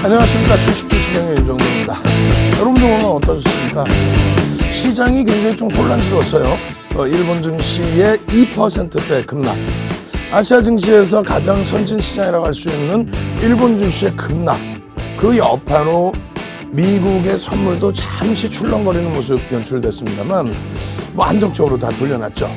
안녕하십니까. 주식투시경의 윤정도입니다. 여러분들 오늘 어떠셨습니까? 시장이 굉장히 좀 혼란스러웠어요. 일본 증시의 2%대 급락, 아시아 증시에서 가장 선진 시장이라고 할 수 있는 일본 증시의 급락, 그 여파로 미국의 선물도 잠시 출렁거리는 모습 연출됐습니다만 안정적으로 다 돌려놨죠.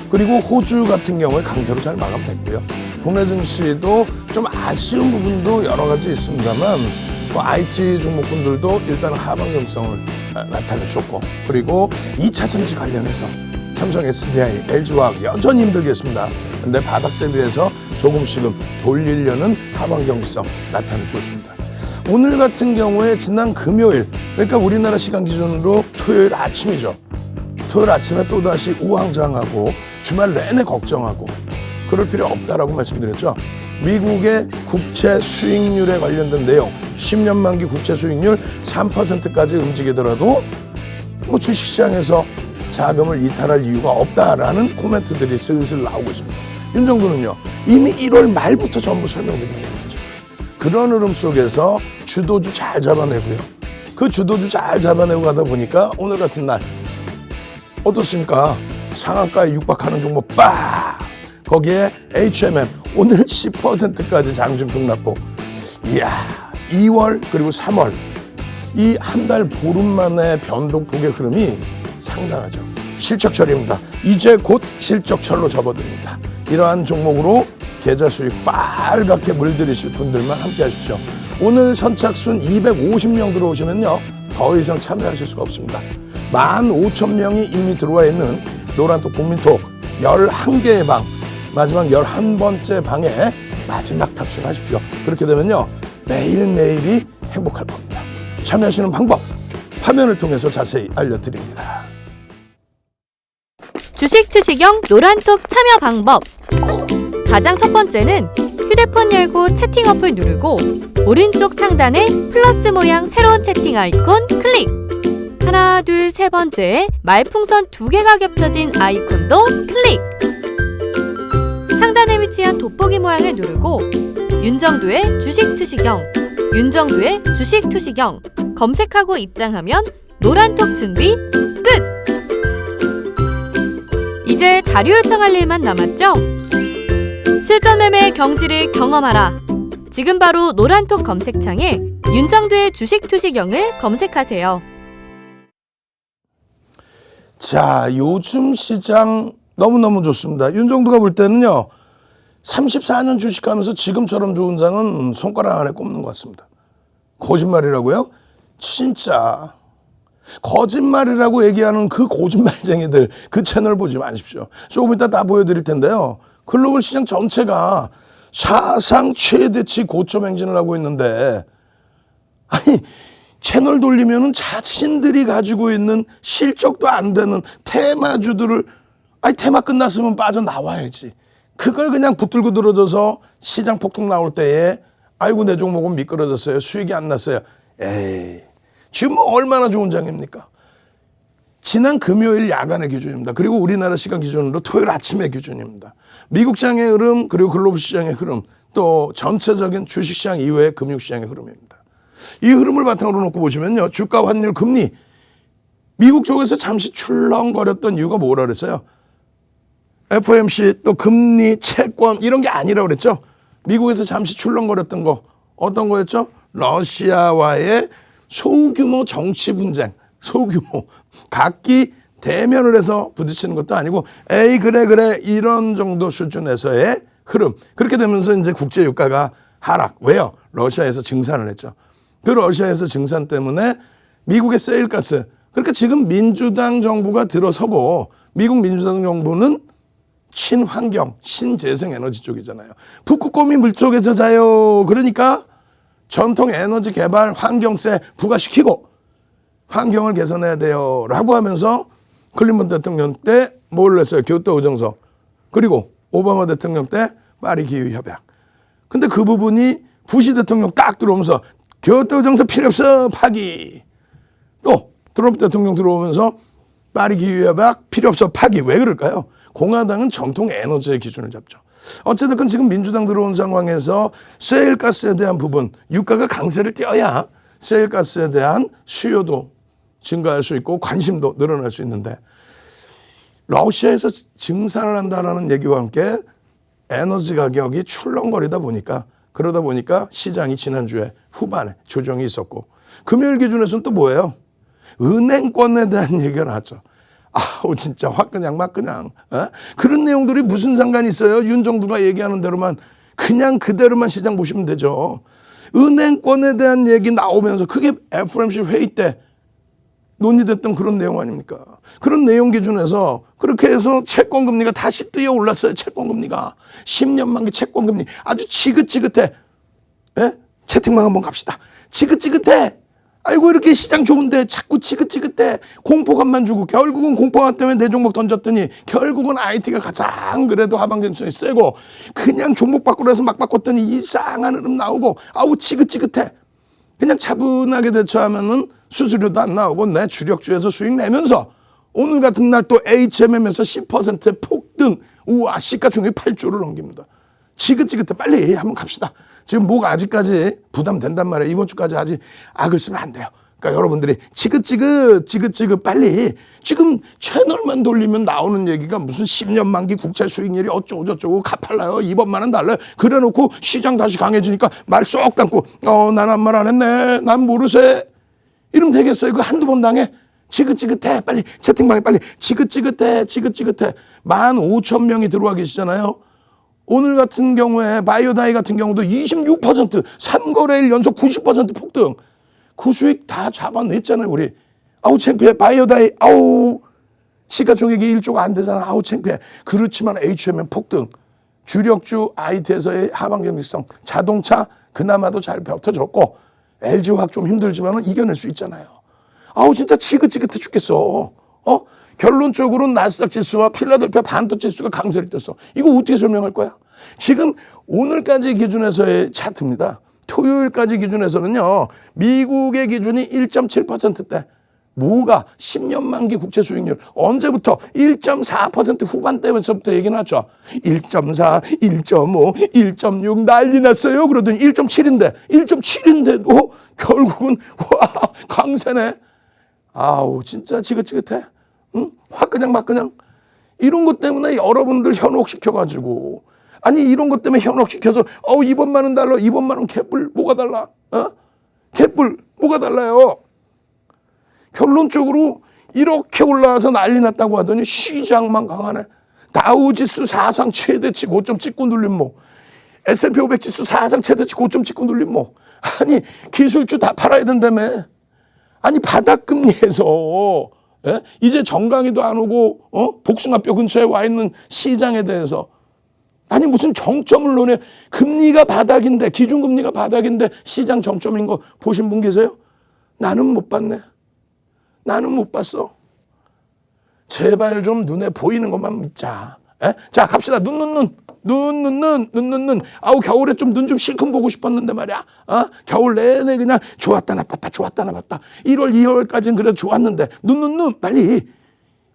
그리고 호주 같은 경우에 강세로 잘 마감됐고요. 국내 증시도 좀 아쉬운 부분도 여러 가지 있습니다만 IT 종목군들도 일단 하방 경성을 나타내줬고, 그리고 2차 전지 관련해서 삼성 SDI, LG화학 여전히 힘들겠습니다. 근데 바닥 대비해서 조금씩은 돌리려는 하방 경성 나타내줬습니다. 오늘 같은 경우에 지난 금요일, 그러니까 우리나라 시간 기준으로 토요일 아침이죠. 토요일 아침에 또다시 우왕좌왕하고 주말 내내 걱정하고 그럴 필요 없다라고 말씀드렸죠. 미국의 국채 수익률에 관련된 내용, 10년 만기 국채 수익률 3%까지 움직이더라도 주식시장에서 자금을 이탈할 이유가 없다라는 코멘트들이 슬슬 나오고 있습니다. 윤정도는요, 이미 1월 말부터 전부 설명드린 거죠. 그런 흐름 속에서 주도주 잘 잡아내고요. 그 주도주 잘 잡아내고 가다 보니까 오늘 같은 날 어떻습니까? 상한가에 육박하는 종목 빡! 거기에 HMM 오늘 10%까지 장중 등락보. 이야, 2월 그리고 3월 이 한 달 보름 만에 변동폭의 흐름이 상당하죠. 실적철입니다. 이제 곧 실적철로 접어듭니다. 이러한 종목으로 계좌 수익 빨갛게 물들이실 분들만 함께 하십시오. 오늘 선착순 250명 들어오시면요, 더 이상 참여하실 수가 없습니다. 15,000명이 이미 들어와 있는 노란톡 국민톡 11개의 방, 마지막 11번째 방에 마지막 탑승하십시오. 그렇게 되면요, 매일매일이 행복할 겁니다. 참여하시는 방법 화면을 통해서 자세히 알려드립니다. 주식 투시경 노란톡 참여 방법. 가장 첫 번째는 휴대폰 열고 채팅 어플 누르고 오른쪽 상단에 플러스 모양 새로운 채팅 아이콘 클릭. 하나, 둘, 세 번째에 말풍선 2개가 겹쳐진 아이콘도 클릭. 상단에 위치한 돋보기 모양을 누르고 윤정두의 주식 투시경, 윤정두의 주식 투시경 검색하고 입장하면 노란톡 준비 끝! 이제 자료 요청할 일만 남았죠? 실전 매매 경지를 경험하라. 지금 바로 노란톡 검색창에 윤정두의 주식 투시경을 검색하세요. 자, 요즘 시장 너무너무 좋습니다. 윤정두가 볼 때는요, 34년 주식하면서 지금처럼 좋은 장은 손가락 안에 꼽는 것 같습니다. 거짓말이라고요? 진짜 거짓말이라고 얘기하는 그 거짓말쟁이들, 그 채널 보지 마십시오. 조금 이따 다 보여드릴 텐데요, 글로벌 시장 전체가 사상 최대치 고점 행진을 하고 있는데, 아니 채널 돌리면은 자신들이 가지고 있는 실적도 안 되는 테마주들을, 아니 테마 끝났으면 빠져나와야지. 그걸 그냥 붙들고 들어줘서 시장 폭등 나올 때에 아이고 내 종목은 미끄러졌어요, 수익이 안 났어요. 에이, 지금 뭐 얼마나 좋은 장입니까? 지난 금요일 야간의 기준입니다. 그리고 우리나라 시간 기준으로 토요일 아침의 기준입니다. 미국 시장의 흐름, 그리고 글로벌 시장의 흐름, 또 전체적인 주식시장 이외의 금융시장의 흐름입니다. 이 흐름을 바탕으로 놓고 보시면요, 주가, 환율, 금리, 미국 쪽에서 잠시 출렁거렸던 이유가 뭐라 그랬어요? FOMC, 또 금리, 채권 이런 게 아니라고 그랬죠. 미국에서 잠시 출렁거렸던 거 어떤 거였죠? 러시아와의 소규모 정치 분쟁, 소규모 각기 대면을 해서 부딪히는 것도 아니고 에이 그래 이런 정도 수준에서의 흐름. 그렇게 되면서 이제 국제 유가가 하락. 왜요? 러시아에서 증산을 했죠. 그 러시아에서 증산 때문에 미국의 세일가스, 그러니까 지금 민주당 정부가 들어서고, 미국 민주당 정부는 친환경, 신재생 에너지 쪽이잖아요. 북극곰이 물속에서 자요. 그러니까 전통 에너지 개발 환경세 부과시키고 환경을 개선해야 돼요 라고 하면서 클린턴 대통령 때 뭘 냈어요? 교토 의정서. 그리고 오바마 대통령 때 파리 기후협약. 근데 그 부분이 부시 대통령 딱 들어오면서 교토 의정서 필요 없어 파기. 또 트럼프 대통령 들어오면서 파리 기후협약 필요 없어 파기. 왜 그럴까요? 공화당은 전통 에너지의 기준을 잡죠. 어쨌든 지금 민주당 들어온 상황에서 셰일가스에 대한 부분, 유가가 강세를 띄어야 셰일가스에 대한 수요도 증가할 수 있고 관심도 늘어날 수 있는데, 러시아에서 증산을 한다라는 얘기와 함께 에너지 가격이 출렁거리다 보니까, 그러다 보니까 시장이 지난주에 후반에 조정이 있었고, 금요일 기준에서는 또 뭐예요? 은행권에 대한 얘기가 나왔죠. 아우 진짜 확 그냥 막 그냥 그런 내용들이 무슨 상관이 있어요? 윤 정부가 얘기하는 대로만 그냥 그대로만 시장 보시면 되죠. 은행권에 대한 얘기 나오면서 그게 FOMC 회의 때 논의됐던 그런 내용 아닙니까? 그런 내용 기준에서 그렇게 해서 채권금리가 다시 뛰어 올랐어요. 채권금리가 10년 만기 채권금리 아주 지긋지긋해. 채팅방 한번 갑시다. 지긋지긋해. 아이고 이렇게 시장 좋은데 자꾸 지긋지긋해. 공포감만 주고 결국은 공포감 때문에 내 종목 던졌더니 결국은 IT가 가장 그래도 하방점수이 세고, 그냥 종목 바꾸라 해서 막 바꿨더니 이상한 흐름 나오고 아우 지긋지긋해. 그냥 차분하게 대처하면은 수수료도 안 나오고 내 주력주에서 수익 내면서 오늘 같은 날 또 HMM에서 10%의 폭등. 우와 시가총액 8조를 넘깁니다. 지긋지긋해. 빨리 한번 갑시다. 지금 뭐가 아직까지 부담된단 말이에요. 이번 주까지 아직 악을 쓰면 안 돼요. 그러니까 여러분들이 지긋지긋 빨리, 지금 채널만 돌리면 나오는 얘기가 무슨 10년 만기 국채 수익률이 어쩌고저쩌고 가팔라요. 이번만은 달라요. 그래놓고 시장 다시 강해지니까 말 쏙 담고 난 아무 말 안 했네. 난 모르세. 이러면 되겠어요. 그 한두 번 당해. 지긋지긋해. 빨리 채팅방에 빨리 지긋지긋해. 15,000명이 들어와 계시잖아요. 오늘 같은 경우에 바이오다이 같은 경우도 26% 3거래일 연속 90% 폭등. 그 수익 다 잡아냈잖아요 우리. 아우 창피해. 바이오다이 아우 시가총액이 1조가 안 되잖아. 아우 창피해. 그렇지만 HMM 폭등. 주력주 IT에서의 하방경직성, 자동차 그나마도 잘 버텨줬고, LG화학 좀 힘들지만 이겨낼 수 있잖아요. 아우 진짜 지긋지긋해 죽겠어. 결론적으로 나스닥 지수와 필라델피아 반도 지수가 강세를 떴어. 이거 어떻게 설명할 거야? 지금 오늘까지 기준에서의 차트입니다. 토요일까지 기준에서는요. 미국의 기준이 1.7%대. 뭐가 10년 만기 국채 수익률 언제부터 1.4% 후반대에서부터 얘기 나왔죠. 1.4, 1.5, 1.6 난리 났어요. 그러더니 1.7인데도 결국은 와 강세네. 아우 진짜 지긋지긋해. 응? 확 그냥 막 그냥. 이런 것 때문에 여러분들 현혹시켜가지고, 아니 이런 것 때문에 현혹시켜서 이번만은 달라. 이번만은 개뿔 뭐가 달라? 개뿔 뭐가 달라요? 결론적으로 이렇게 올라와서 난리 났다고 하더니 시장만 강하네. 다우지수 사상 최대치 고점 찍고 눌린 뭐, S&P 500 지수 사상 최대치 고점 찍고 눌린 뭐. 아니 기술주 다 팔아야 된다며. 아니 바닥금리에서 이제 정강이도 안 오고 복숭아뼈 근처에 와 있는 시장에 대해서 아니 무슨 정점을 논해. 금리가 바닥인데, 기준금리가 바닥인데 시장 정점인 거 보신 분 계세요? 나는 못 봤네. 나는 못 봤어. 제발 좀 눈에 보이는 것만 믿자. 자 갑시다. 눈. 아우 겨울에 좀 눈 좀 실컷 보고 싶었는데 말이야. 겨울 내내 그냥 좋았다 나빴다 1월 2월까지는 그래도 좋았는데 눈 빨리.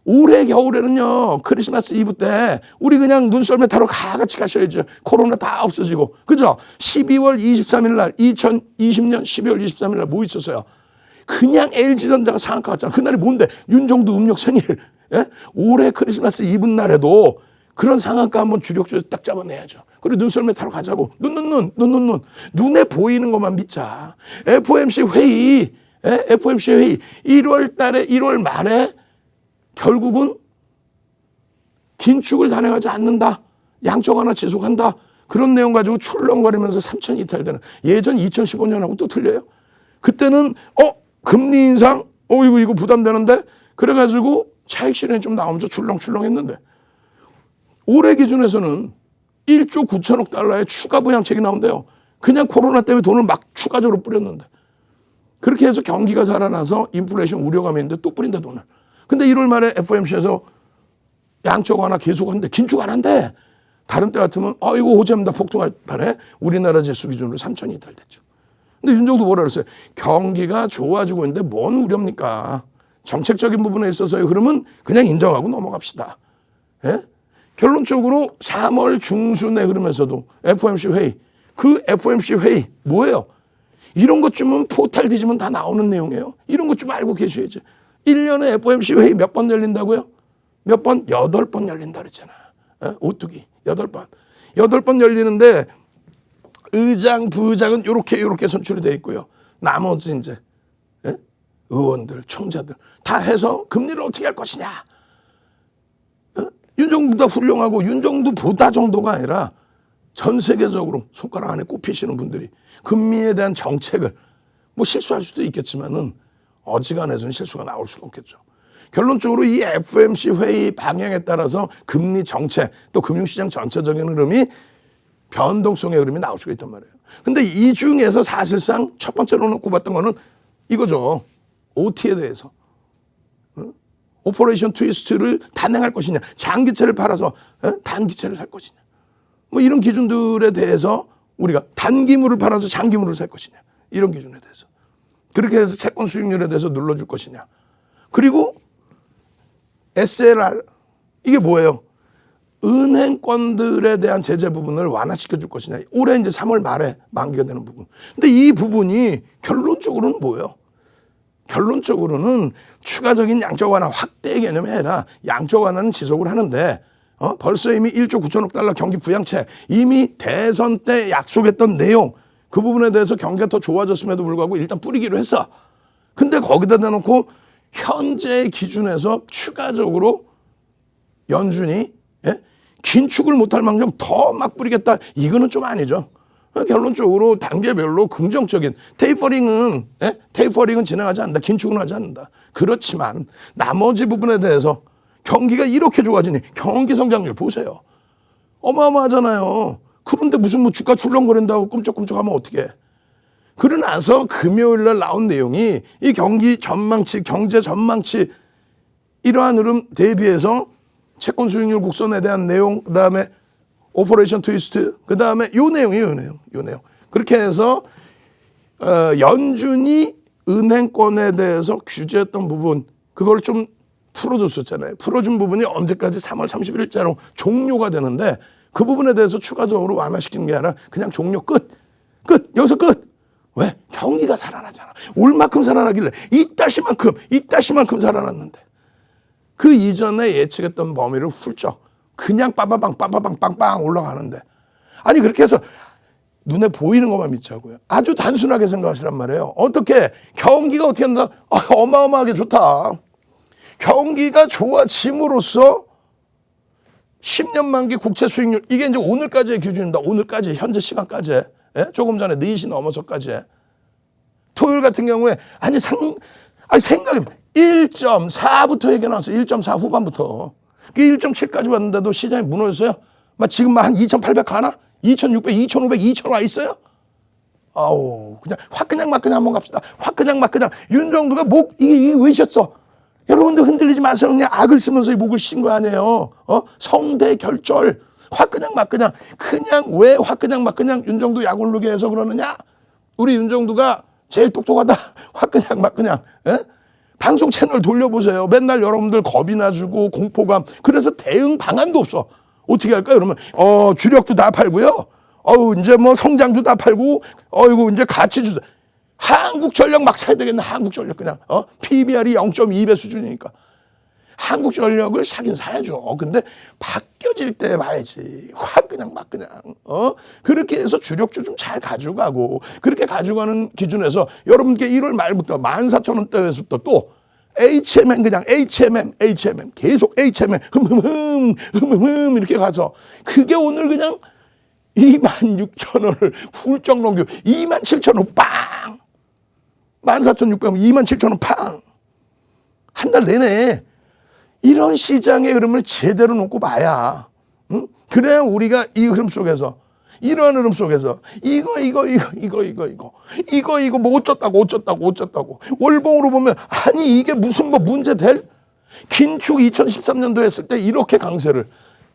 올해 겨울에는요 크리스마스 이브 때 우리 그냥 눈썰매 타러 같이 가셔야죠. 코로나 다 없어지고. 그죠? 12월 23일 날 2020년 12월 23일 날 뭐 있었어요? 그냥 LG전자가 상한가 갔잖아. 그날이 뭔데? 윤정두 음력 생일. 올해 크리스마스 이브 날에도 그런 상한가 한번 주력주에서 딱 잡아내야죠. 그리고 눈썰매 타러 가자고. 눈에 보이는 것만 믿자. FOMC 회의 1월 달에 1월 말에 결국은 긴축을 단행하지 않는다. 양적 완화 지속한다. 그런 내용 가지고 출렁거리면서 3천 이탈되는. 예전 2015년하고 또 틀려요. 그때는 금리 인상 이거 부담되는데 그래가지고 차익 실현이 좀 나오면서 출렁출렁했는데, 올해 기준에서는 1조 9천억 달러의 추가 부양책이 나온대요. 그냥 코로나 때문에 돈을 막 추가적으로 뿌렸는데, 그렇게 해서 경기가 살아나서 인플레이션 우려감이 있는데 또 뿌린다 돈을. 근데 1월 말에 FOMC에서 양적 완화 계속하는데 긴축 안 한대. 다른 때 같으면 이거 호재입니다 폭등할 판에 우리나라 지수 기준으로 3천 이탈됐죠. 근데 윤정도 뭐라 그랬어요? 경기가 좋아지고 있는데 뭔 우려입니까? 정책적인 부분에 있어서요. 그러면 그냥 인정하고 넘어갑시다. 결론적으로 3월 중순에 흐름에서도 FOMC 회의, 그 FOMC 회의 뭐예요? 이런 것 쯤은 포탈 뒤지면 다 나오는 내용이에요. 이런 것 좀 알고 계셔야지. 1년에 FOMC 회의 몇 번 열린다고요? 몇 번? 8번 열린다 그랬잖아. 오뚜기 8번. 8번 열리는데 의장, 부의장은 요렇게 선출이 돼 있고요. 나머지 이제 의원들, 총재들 다 해서 금리를 어떻게 할 것이냐. 윤정부가 훌륭하고 윤정부보다 정도가 아니라 전 세계적으로 손가락 안에 꼽히시는 분들이 금리에 대한 정책을 뭐 실수할 수도 있겠지만은 어지간해서는 실수가 나올 수가 없겠죠. 결론적으로 이 FOMC 회의 방향에 따라서 금리 정책 또 금융시장 전체적인 흐름이 변동성의 흐름이 나올 수가 있단 말이에요. 근데 이 중에서 사실상 첫 번째로 꼽았던 거는 이거죠. OT에 대해서. 오퍼레이션 트위스트를 단행할 것이냐, 장기채를 팔아서 단기채를 살 것이냐, 뭐 이런 기준들에 대해서 우리가 단기물을 팔아서 장기물을 살 것이냐, 이런 기준에 대해서 그렇게 해서 채권 수익률에 대해서 눌러줄 것이냐, 그리고 SLR 이게 뭐예요? 은행권들에 대한 제재 부분을 완화시켜 줄 것이냐, 올해 이제 3월 말에 만기가 되는 부분. 근데 이 부분이 결론적으로는 뭐예요? 결론적으로는 추가적인 양적 완화 확대의 개념이 아니라 양적 완화는 지속을 하는데 벌써 이미 1조 9천억 달러 경기 부양책 이미 대선 때 약속했던 내용 그 부분에 대해서 경기가 더 좋아졌음에도 불구하고 일단 뿌리기로 했어. 근데 거기다 대놓고 현재 기준에서 추가적으로 연준이 긴축을 못할 망정 더 막 뿌리겠다. 이거는 좀 아니죠. 결론적으로 단계별로 긍정적인 테이퍼링은 진행하지 않는다. 긴축은 하지 않는다. 그렇지만 나머지 부분에 대해서 경기가 이렇게 좋아지니 경기 성장률 보세요. 어마어마하잖아요. 그런데 무슨 뭐 주가 출렁거린다고 꿈쩍꿈쩍하면 어떡해. 그러나서 금요일 날 나온 내용이 이 경기 전망치, 경제 전망치 이러한 흐름 대비해서 채권 수익률 곡선에 대한 내용, 그다음에 오퍼레이션 트위스트, 그다음에 요 내용. 그렇게 해서 연준이 은행권에 대해서 규제했던 부분 그걸 좀 풀어줬었잖아요. 풀어준 부분이 언제까지 3월 31일자로 종료가 되는데 그 부분에 대해서 추가적으로 완화시키는 게 아니라 그냥 종료 끝. 여기서 끝. 왜? 경기가 살아나잖아. 올만큼 살아나길래 이따시만큼 살아났는데 그 이전에 예측했던 범위를 훌쩍 그냥 빵빵 올라가는데 아니 그렇게 해서 눈에 보이는 것만 믿자고요. 아주 단순하게 생각하시란 말이에요. 어떻게 경기가 어떻게 한다? 어마어마하게 좋다. 경기가 좋아짐으로써 10년 만기 국채 수익률 이게 이제 오늘까지의 기준입니다. 오늘까지 현재 시간까지 조금 전에 4시 넘어서까지 토요일 같은 경우에 생각해 1.4부터 얘기 나왔어요. 1.4 후반부터 1.7까지 왔는데도 시장이 무너졌어요. 지금 한 2,800 가나? 2,600, 2,500, 2,000 와 있어요? 아우 그냥 확 그냥 막 그냥 한번 갑시다. 확 그냥 막 그냥 윤정부가 이게 왜 쉬었어? 여러분들 흔들리지 마세요. 그냥 악을 쓰면서 이 목을 쉰 거 아니에요. 성대 결절. 확 그냥 막 그냥 왜 확 그냥 막 그냥 윤정부 약 오르게 해서 그러느냐? 우리 윤정부가 제일 똑똑하다. 확 그냥 막 그냥 방송 채널 돌려보세요. 맨날 여러분들 겁이나 주고 공포감. 그래서 대응 방안도 없어. 어떻게 할까요? 그러면 주력도 다 팔고요. 이제 뭐 성장도 다 팔고 이제 가치 주세요. 한국전력 막 사야 되겠네. 한국전력 그냥 PBR이 0.2배 수준이니까 한국전력을 사긴 사야죠. 근데 바뀌어질 때 봐야지. 확 그냥 막 그냥 그렇게 해서 주력주 좀 잘 가져가고 그렇게 가져가는 기준에서 여러분께 1월 말부터 14,000원대에서부터 또 HMM 그냥 HMM 계속 HMM 흠 이렇게 가서 그게 오늘 그냥 26,000원을 훌쩍 넘겨 27,000원 빵 14,600원 27,000원 팡 한 달 내내 이런 시장의 흐름을 제대로 놓고 봐야 그래야 우리가 이 흐름 속에서 이러한 흐름 속에서 이거 뭐 어쩌다고 월봉으로 보면 아니 이게 무슨 뭐 문제 될 긴축 2013년도 했을 때 이렇게 강세를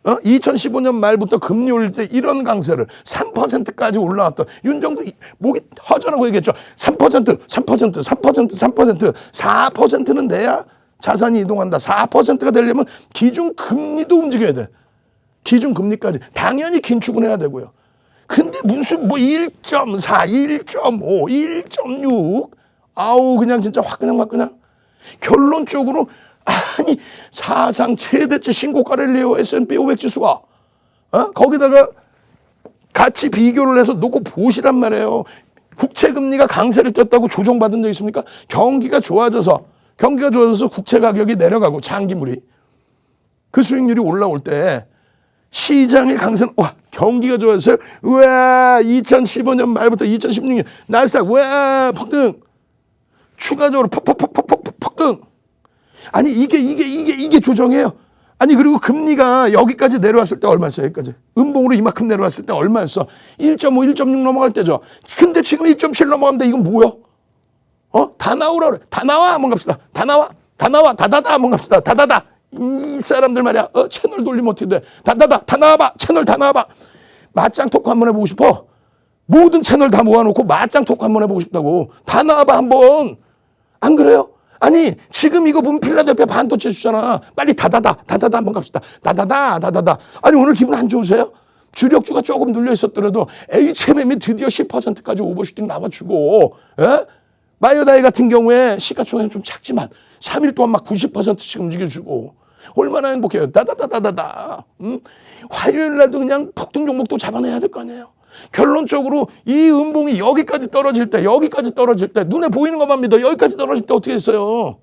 2015년 말부터 금리 올릴 때 이런 강세를 3%까지 올라왔던 윤정도 목이 허전하고 얘기했죠. 4%는 돼야 자산이 이동한다. 4%가 되려면 기준 금리도 움직여야 돼. 기준금리까지 당연히 긴축은 해야 되고요. 근데 무슨 뭐 1.4, 1.5, 1.6 아우 그냥 진짜 화끈한 결론적으로 아니 사상 최대치 신고가를 내요 S&P 500 지수가 거기다가 같이 비교를 해서 놓고 보시란 말이에요. 국채금리가 강세를 떴다고 조정받은 적 있습니까? 경기가 좋아져서 국채 가격이 내려가고 장기물이 그 수익률이 올라올 때 시장의 강세는 와 경기가 좋아졌어요. 와 2015년 말부터 2016년 날싹 와 폭등 추가적으로 폭등 아니 이게 조정이에요. 아니 그리고 금리가 여기까지 내려왔을 때 얼마였어요? 여기까지 음봉으로 이만큼 내려왔을 때 얼마였어? 1.5, 1.6 넘어갈 때죠. 근데 지금 1.7 넘어가는데 이건 뭐야? 다 나오라 그래. 다 나와 한번 갑시다. 다 나와 다다다 한번 갑시다. 다다다 이 사람들 말이야. 채널 돌리면 어떻게 돼? 다다다 다 나와봐. 채널 다 나와봐. 맞짱 토크 한번 해보고 싶어. 모든 채널 다 모아놓고 맞짱 토크 한번 해보고 싶다고. 다 나와봐 한번. 안 그래요? 아니 지금 이거 보면 필라델피아 반도체 주잖아. 빨리 다다다 한번 갑시다. 다다다 아니 오늘 기분 안 좋으세요? 주력주가 조금 눌려 있었더라도 HMM이 드디어 10%까지 오버슈팅 나와주고 마이오다이 같은 경우에 시가총액은 좀 작지만 3일 동안 막 90%씩 움직여주고 얼마나 행복해요. 다다다다다다. 화요일 날도 그냥 폭등 종목도 잡아내야 될 거 아니에요. 결론적으로 이 음봉이 여기까지 떨어질 때 눈에 보이는 것만 믿어. 여기까지 떨어질 때 어떻게 했어요?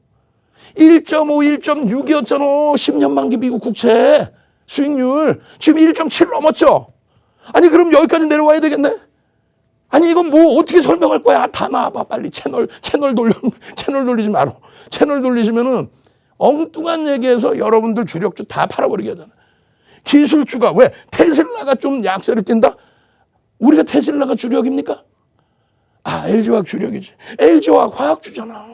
1.5, 1.6이었잖아. 10년 만기 미국 국채 수익률. 지금 1.7 넘었죠. 아니 그럼 여기까지 내려와야 되겠네. 아니 이건 뭐 어떻게 설명할 거야. 다 나와봐 빨리. 채널 돌리지 마라. 채널 돌리시면은 엉뚱한 얘기해서 여러분들 주력주 다 팔아버리게 하잖아. 기술주가 왜 테슬라가 좀 약세를 띈다? 우리가 테슬라가 주력입니까? LG화학 주력이지. LG화학 화학주잖아.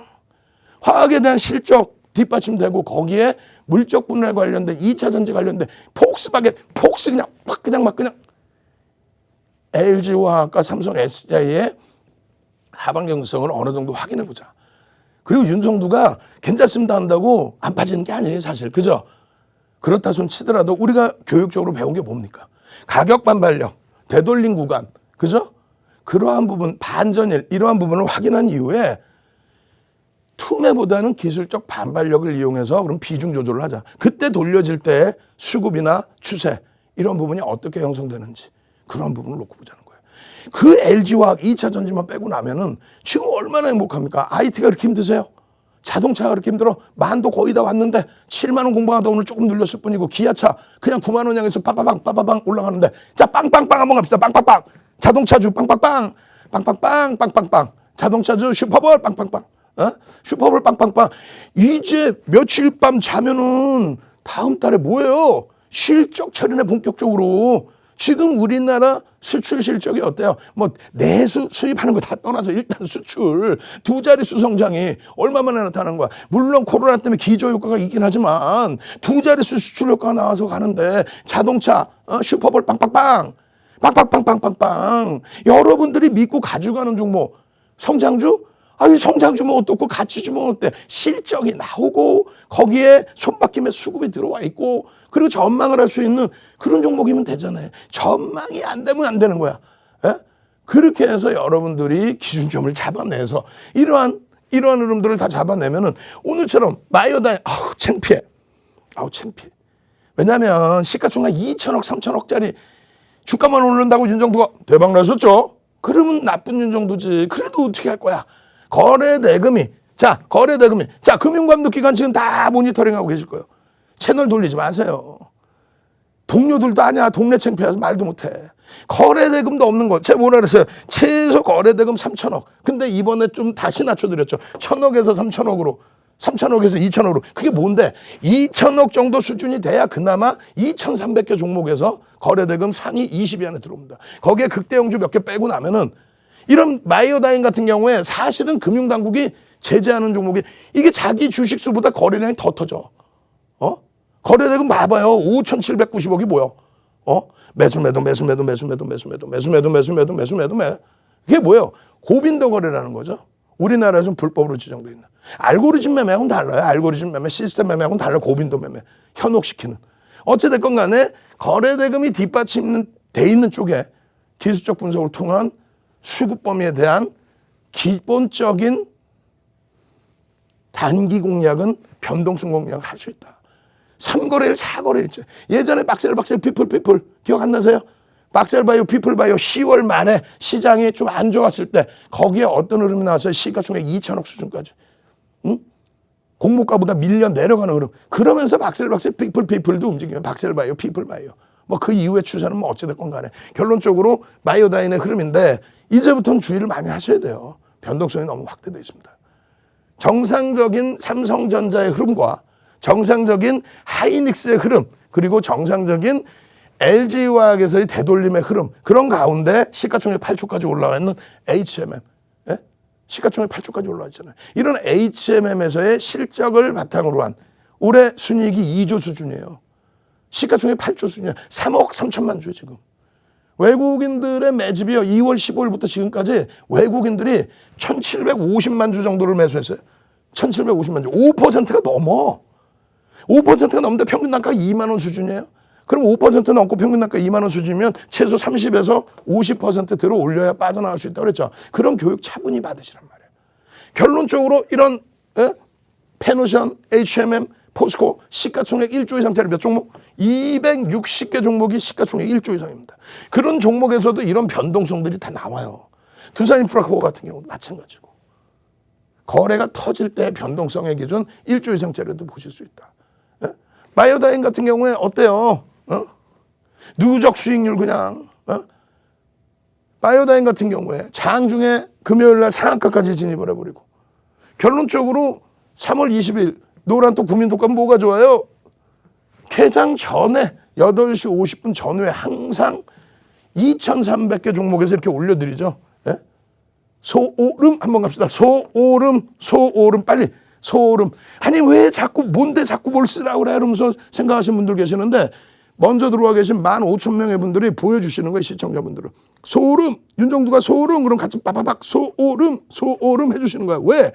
화학에 대한 실적 뒷받침되고 거기에 물적 분할 관련된 2차 전지 관련된 폭스 그냥 막 그냥 LG화학과 삼성 SDI의 하반기 형성을 어느 정도 확인해 보자. 그리고 윤석두가 괜찮습니다 한다고 안 빠지는 게 아니에요 사실. 그죠? 그렇다 손 치더라도 우리가 교육적으로 배운 게 뭡니까? 가격 반발력, 되돌린 구간, 그죠? 그러한 부분, 반전일 이러한 부분을 확인한 이후에 투매보다는 기술적 반발력을 이용해서 그럼 비중 조절을 하자. 그때 돌려질 때 수급이나 추세 이런 부분이 어떻게 형성되는지 그런 부분을 놓고 보자는 거예요. 그 LG화학 2차 전지만 빼고 나면은 지금 얼마나 행복합니까? IT가 그렇게 힘드세요? 자동차가 그렇게 힘들어? 만도 거의 다 왔는데 7만 원 공부하다 오늘 조금 눌렸을 뿐이고 기아차 그냥 9만 원 향해서 빠바방 올라가는데 자 빵빵빵 한번 갑시다. 빵빵빵 자동차주 빵빵빵 자동차주 슈퍼볼 빵빵빵 슈퍼볼 빵빵빵 이제 며칠 밤 자면은 다음 달에 뭐예요? 실적 처리네 본격적으로. 지금 우리나라 수출 실적이 어때요? 뭐 내수 수입하는 거 다 떠나서 일단 수출 두 자릿수 성장이 얼마만에 나타나는 거야. 물론 코로나 때문에 기저효과가 있긴 하지만 두 자릿수 수출 효과가 나와서 가는데 자동차 슈퍼볼 빵빵빵 여러분들이 믿고 가져가는 종목 성장주? 이 성장주면 어떻고 가치주면 어때? 실적이 나오고 거기에 손바뀜에 수급이 들어와 있고 그리고 전망을 할 수 있는 그런 종목이면 되잖아요. 전망이 안 되면 안 되는 거야. 그렇게 해서 여러분들이 기준점을 잡아내서 이러한 흐름들을 다 잡아내면은 오늘처럼 마이오다이 창피해. 왜냐하면 시가총액 2천억 3천억짜리 주가만 오른다고 윤정두가 대박 났었죠. 그러면 나쁜 윤정두지. 그래도 어떻게 할 거야? 거래대금이 금융감독기관 지금 다 모니터링하고 계실 거예요. 채널 돌리지 마세요. 동료들도 아니야. 동네 창피해서 말도 못해. 거래대금도 없는 거. 제가 뭐라 그랬어요? 최소 거래대금 3천억. 근데 이번에 좀 다시 낮춰드렸죠. 1,000억에서 3천억으로. 3천억에서 2천억으로. 그게 뭔데? 2천억 정도 수준이 돼야 그나마 2,300개 종목에서 거래대금 상위 20위 안에 들어옵니다. 거기에 극대형주 몇 개 빼고 나면은 이런 마이오다인 같은 경우에 사실은 금융당국이 제재하는 종목이 이게 자기 주식수보다 거래량이 더 터져. 거래대금 봐봐요. 5,790억이 뭐야? 매수. 이게 뭐예요? 고빈도 거래라는 거죠. 우리나라에서는 불법으로 지정되어 있는. 알고리즘 매매하고는 달라요. 알고리즘 매매, 시스템 매매하고는 달라요. 고빈도 매매. 현혹시키는. 어찌됐건 간에 거래대금이 뒷받침돼 있는 쪽에 기술적 분석을 통한 수급 범위에 대한 기본적인 단기 공략은 변동성 공략을 할 수 있다. 3거래일, 4거래일째. 예전에 박셀, 피플 기억 안 나세요? 박셀바이오, 피플바이오 10월 말에 시장이 좀 안 좋았을 때 거기에 어떤 흐름이 나왔어요? 시가총액 2천억 수준까지. 응? 공모가보다 밀려 내려가는 흐름. 그러면서 박셀, 피플도 움직이면 박셀바이오, 피플바이오. 뭐 그 이후의 추세는 뭐 어찌됐건 간에 결론적으로 바이오다인의 흐름인데 이제부터는 주의를 많이 하셔야 돼요. 변동성이 너무 확대되어 있습니다. 정상적인 삼성전자의 흐름과 정상적인 하이닉스의 흐름 그리고 정상적인 LG화학에서의 되돌림의 흐름 그런 가운데 시가총액 8조까지 올라와 있는 HMM 예? 시가총액 8조까지 올라와 있잖아요. 이런 HMM에서의 실적을 바탕으로 한 올해 순이익이 2조 수준이에요. 시가총액 8조 수준이에요. 3억 3천만 주 지금. 외국인들의 매집이요. 2월 15일부터 지금까지 외국인들이 1,750만 주 정도를 매수했어요. 1,750만 주. 5%가 넘어. 5%가 넘는데 평균 단가가 2만 원 수준이에요. 그럼 5% 넘고 평균 단가 2만 원 수준이면 최소 30에서 50% 들어 올려야 빠져나갈 수 있다고 그랬죠. 그런 교육 차분히 받으시란 말이에요. 결론적으로 이런 페노션, HMM, 포스코 시가총액 1조 이상짜리 몇 종목? 260개 종목이 시가총액 1조 이상입니다. 그런 종목에서도 이런 변동성들이 다 나와요. 두산인프라코어 같은 경우도 마찬가지고. 거래가 터질 때 변동성의 기준 1조 이상짜리도 보실 수 있다. 예? 바이오다인 같은 경우에 어때요? 누적 수익률 그냥. 바이오다인 같은 경우에 장중에 금요일날 상한가까지 진입을 해버리고 결론적으로 3월 20일 노란톡 국민톡감 뭐가 좋아요? 개장 전에 8시 50분 전후에 항상 2,300개 종목에서 이렇게 올려드리죠. 예? 소오름 한번 갑시다. 소오름 빨리. 소오름. 아니 왜 자꾸 뭔데 자꾸 뭘 쓰라고 그래 이러면서 생각하시는 분들 계시는데 먼저 들어와 계신 15,000명의 분들이 보여주시는 거예요. 시청자분들은. 소오름. 윤정두가 소오름 그럼 같이 빠바박 소오름 해주시는 거야. 왜?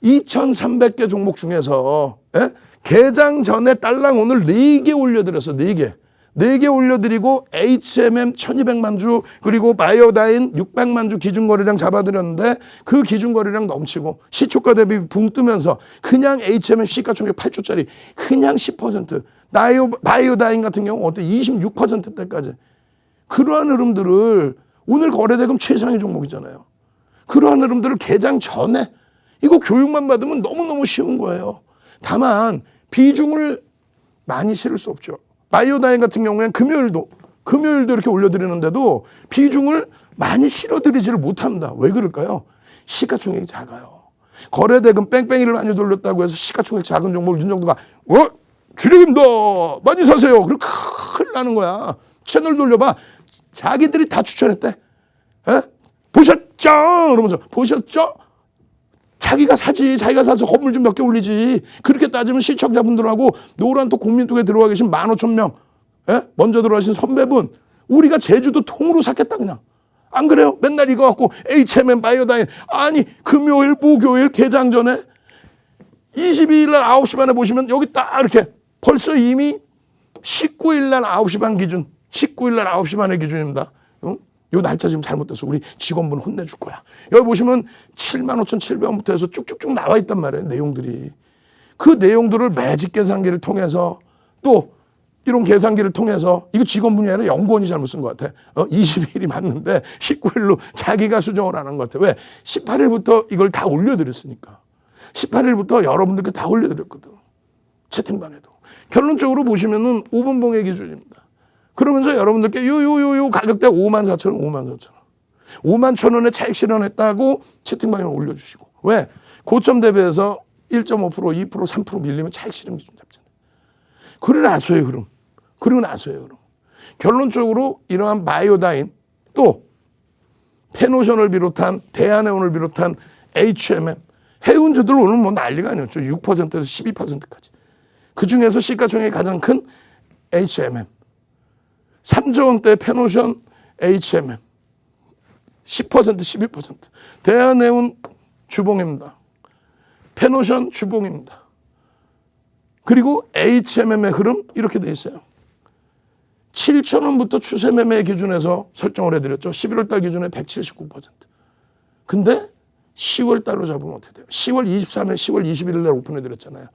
2,300개 종목 중에서 예? 개장 전에 딸랑 오늘 4개 올려드렸어. 4개. 4개 올려드리고 HMM 1,200만 주 그리고 바이오다인 600만 주 기준거래량 잡아드렸는데 그 기준거래량 넘치고 시초가 대비 붕 뜨면서 그냥 HMM 시가총액 8조짜리 그냥 10% 바이오다인 같은 경우 어때 26%대까지 그러한 흐름들을 오늘 거래대금 최상위 종목이잖아요. 그러한 흐름들을 개장 전에 이거 교육만 받으면 너무너무 쉬운 거예요. 다만 비중을 많이 실을 수 없죠. 바이오다인 같은 경우에는 금요일도 이렇게 올려드리는데도 비중을 많이 실어드리지를 못합니다. 왜 그럴까요? 시가총액이 작아요. 거래대금 뺑뺑이를 많이 돌렸다고 해서 시가총액 작은 종목을 윤정두가 주력입니다. 많이 사세요. 그럼 큰일 나는 거야. 채널 돌려봐. 자기들이 다 추천했대. 에? 보셨죠? 그러면서 보셨죠? 자기가 사지. 자기가 사서 건물 좀 몇 개 올리지. 그렇게 따지면 시청자분들하고 노란톡 국민톡에 들어와 계신 15,000명 예? 먼저 들어가신 선배분 우리가 제주도 통으로 샀겠다 그냥. 안 그래요? 맨날 이거 갖고 HMM 바이오다인 아니 금요일 목요일 개장 전에 22일 날 9시 반에 보시면 여기 딱 이렇게 벌써 이미 19일 날 9시 반 기준 19일 날 9시 반의 기준입니다. 응? 요 날짜 지금 잘못됐어. 우리 직원분 혼내줄 거야. 여기 보시면 75,700원부터 해서 쭉쭉쭉 나와 있단 말이에요. 내용들이. 그 내용들을 매직 계산기를 통해서 또 이런 계산기를 통해서 이거 직원분이 아니라 연구원이 잘못 쓴 것 같아. 22일이 맞는데 19일로 자기가 수정을 안 한 것 같아. 왜? 18일부터 이걸 다 올려드렸으니까. 18일부터 여러분들께 다 올려드렸거든. 채팅방에도. 결론적으로 보시면은 5분봉의 기준입니다. 그러면서 여러분들께 요 가격대 54,000원. 51,000원에 차익 실현했다고 채팅방에 올려주시고. 왜? 고점 대비해서 1.5%, 2%, 3% 밀리면 차익 실현 기준 잡잖아요. 그러고 나서의 흐름. 결론적으로 이러한 바이오다인 또 페노션을 비롯한 대한해운을 비롯한 HMM 해운주들 오늘 뭐 난리가 아니었죠. 6%에서 12%까지. 그중에서 시가총액이 가장 큰 HMM. 3조 원대 페노션 HMM 10% 12% 대한해운 주봉입니다. 페노션 주봉입니다. 그리고 HMM의 흐름 이렇게 돼 있어요. 7,000원부터 추세 매매 기준에서 설정을 해드렸죠. 11월 달 기준에 179%. 근데 10월 달로 잡으면 어떻게 돼요? 10월 23일, 10월 21일 날 오픈해드렸잖아요.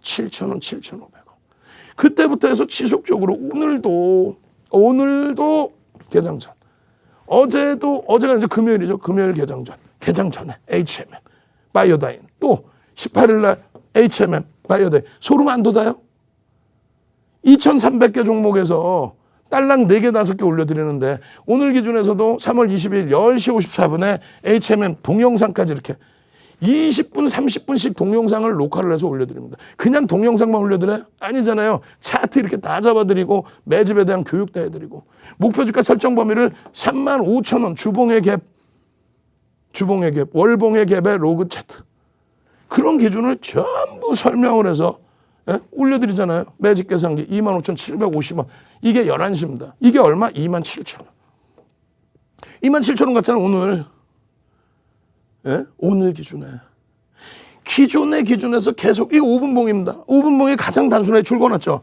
7,000원, 7,500원. 그때부터 해서 지속적으로 오늘도 개장 전. 어제가 이제 금요일이죠. 금요일 개장 전에 HMM, 바이오다인. 또 18일 날 HMM, 바이오다인. 소름 안 돋아요? 2,300개 종목에서 딸랑 4개, 5개 올려드리는데 오늘 기준에서도 3월 20일 10시 54분에 HMM 동영상까지 이렇게 20분, 30분씩 동영상을 녹화를 해서 올려드립니다. 그냥 동영상만 올려드려요? 아니잖아요. 차트 이렇게 다 잡아드리고 매집에 대한 교육도 해드리고 목표주가 설정 범위를 35,000원 주봉의 갭, 월봉의 갭의 로그 차트. 그런 기준을 전부 설명을 해서 올려드리잖아요. 매직 계산기 25,750원. 이게 11시입니다. 이게 얼마? 27,000원. 27,000원 같잖아요. 오늘. 오늘 기준에. 기존의 기준에서 계속 이거 5분봉입니다. 5분봉이 가장 단순하게 출고났죠.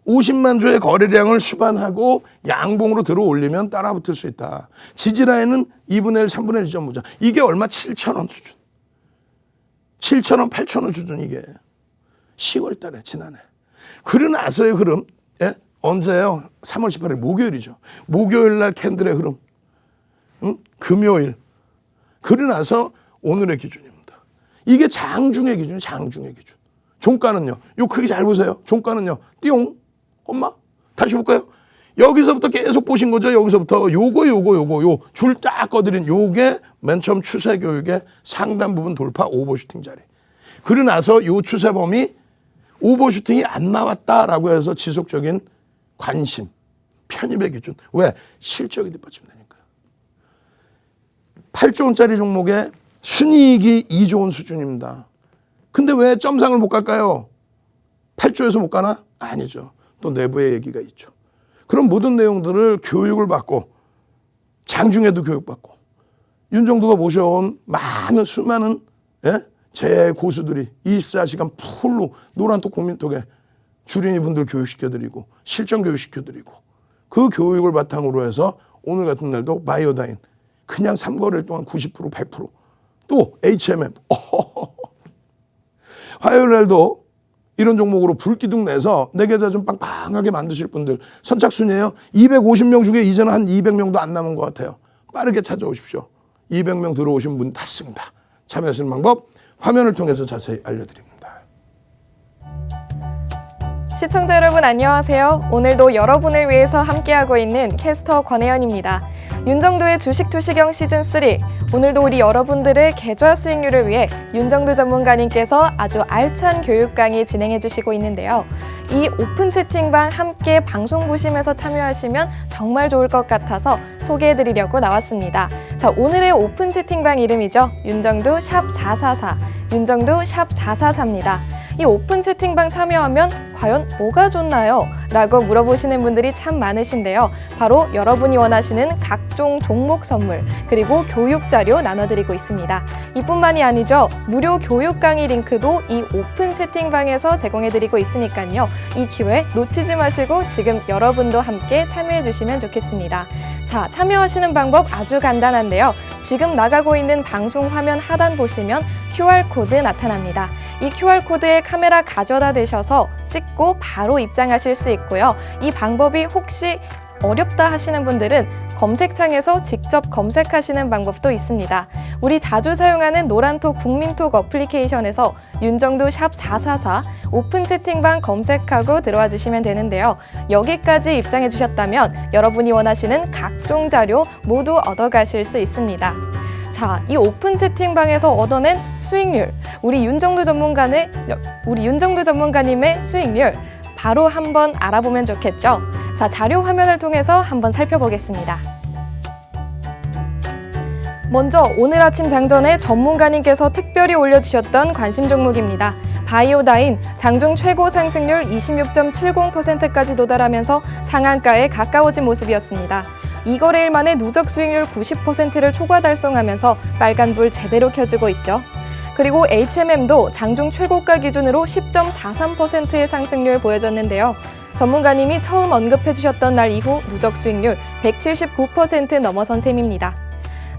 50만 주의 거래량을 수반하고 양봉으로 들어 올리면 따라붙을 수 있다. 지지라인은 2분의 1, 3분의 1 지점 보자. 이게 얼마? 7,000원 수준. 7,000원, 8,000원 수준 이게. 10월 달에 지난해. 그러나서의 흐름 언제예요? 3월 18일 목요일이죠. 목요일 날 캔들의 흐름. 금요일. 그러나서 오늘의 기준입니다. 이게 장중의 기준이에요. 장중의 기준. 종가는요. 요 크기 잘 보세요. 종가는요. 띠용. 엄마 다시 볼까요? 여기서부터 계속 보신 거죠. 여기서부터 요거 줄 딱 꺼드린 요게 맨 처음 추세 교육의 상단 부분 돌파 오버슈팅 자리. 그러나서 요 추세 범위 오버슈팅이 안 나왔다라고 해서 지속적인 관심, 편입의 기준. 왜? 실적이 뒷받침되니까. 8조 원짜리 종목에 순이익이 2조 원 수준입니다. 근데 왜 점상을 못 갈까요? 8조에서 못 가나? 아니죠. 또 내부의 얘기가 있죠. 그런 모든 내용들을 교육을 받고 장중에도 교육받고 윤정도가 모셔온 수많은 제 고수들이 24시간 풀로 노란톡 국민톡에 주린이 분들 교육시켜드리고 실전 교육시켜드리고 그 교육을 바탕으로 해서 오늘 같은 날도 바이오다인 그냥 3거래일 동안 90%, 100%. 또 HMM. 화요일 날도 이런 종목으로 불기둥 내서 내 계좌 좀 빵빵하게 만드실 분들 선착순이에요. 250명 중에 이제는 한 200명도 안 남은 것 같아요. 빠르게 찾아오십시오. 200명 들어오신 분 닫습니다. 참여하시는 방법 화면을 통해서 자세히 알려드립니다. 시청자 여러분 안녕하세요. 오늘도 여러분을 위해서 함께하고 있는 캐스터 권혜연입니다. 윤정도의 주식 투시경 시즌3. 오늘도 우리 여러분들의 계좌 수익률을 위해 윤정도 전문가님께서 아주 알찬 교육 강의 진행해 주시고 있는데요. 이 오픈 채팅방 함께 방송 보시면서 참여하시면 정말 좋을 것 같아서 소개해 드리려고 나왔습니다. 자, 오늘의 오픈 채팅방 이름이죠. 윤정도 샵444. 윤정도 샵444입니다. 이 오픈 채팅방 참여하면 과연 뭐가 좋나요? 라고 물어보시는 분들이 참 많으신데요. 바로 여러분이 원하시는 각종 종목 선물 그리고 교육 자료 나눠드리고 있습니다. 이뿐만이 아니죠. 무료 교육 강의 링크도 이 오픈 채팅방에서 제공해드리고 있으니까요. 이 기회 놓치지 마시고 지금 여러분도 함께 참여해 주시면 좋겠습니다. 자, 참여하시는 방법 아주 간단한데요. 지금 나가고 있는 방송 화면 하단 보시면 QR코드 나타납니다. 이 QR코드에 카메라 가져다 대셔서 찍고 바로 입장하실 수 있고요. 이 방법이 혹시 어렵다 하시는 분들은 검색창에서 직접 검색하시는 방법도 있습니다. 우리 자주 사용하는 노란톡 국민톡 어플리케이션에서 윤정도 샵444 오픈 채팅방 검색하고 들어와 주시면 되는데요. 여기까지 입장해 주셨다면 여러분이 원하시는 각종 자료 모두 얻어가실 수 있습니다. 자, 이 오픈 채팅방에서 얻어낸 수익률, 우리 윤정도 전문가님의 수익률 바로 한번 알아보면 좋겠죠? 자, 자료 화면을 통해서 한번 살펴보겠습니다. 먼저 오늘 아침 장전에 전문가님께서 특별히 올려주셨던 관심 종목입니다. 바이오다인 장중 최고 상승률 26.70%까지 도달하면서 상한가에 가까워진 모습이었습니다. 2거래일 만에 누적 수익률 90%를 초과 달성하면서 빨간불 제대로 켜주고 있죠. 그리고 HMM도 장중 최고가 기준으로 10.43%의 상승률 보여줬는데요. 전문가님이 처음 언급해 주셨던 날 이후 누적 수익률 179% 넘어선 셈입니다.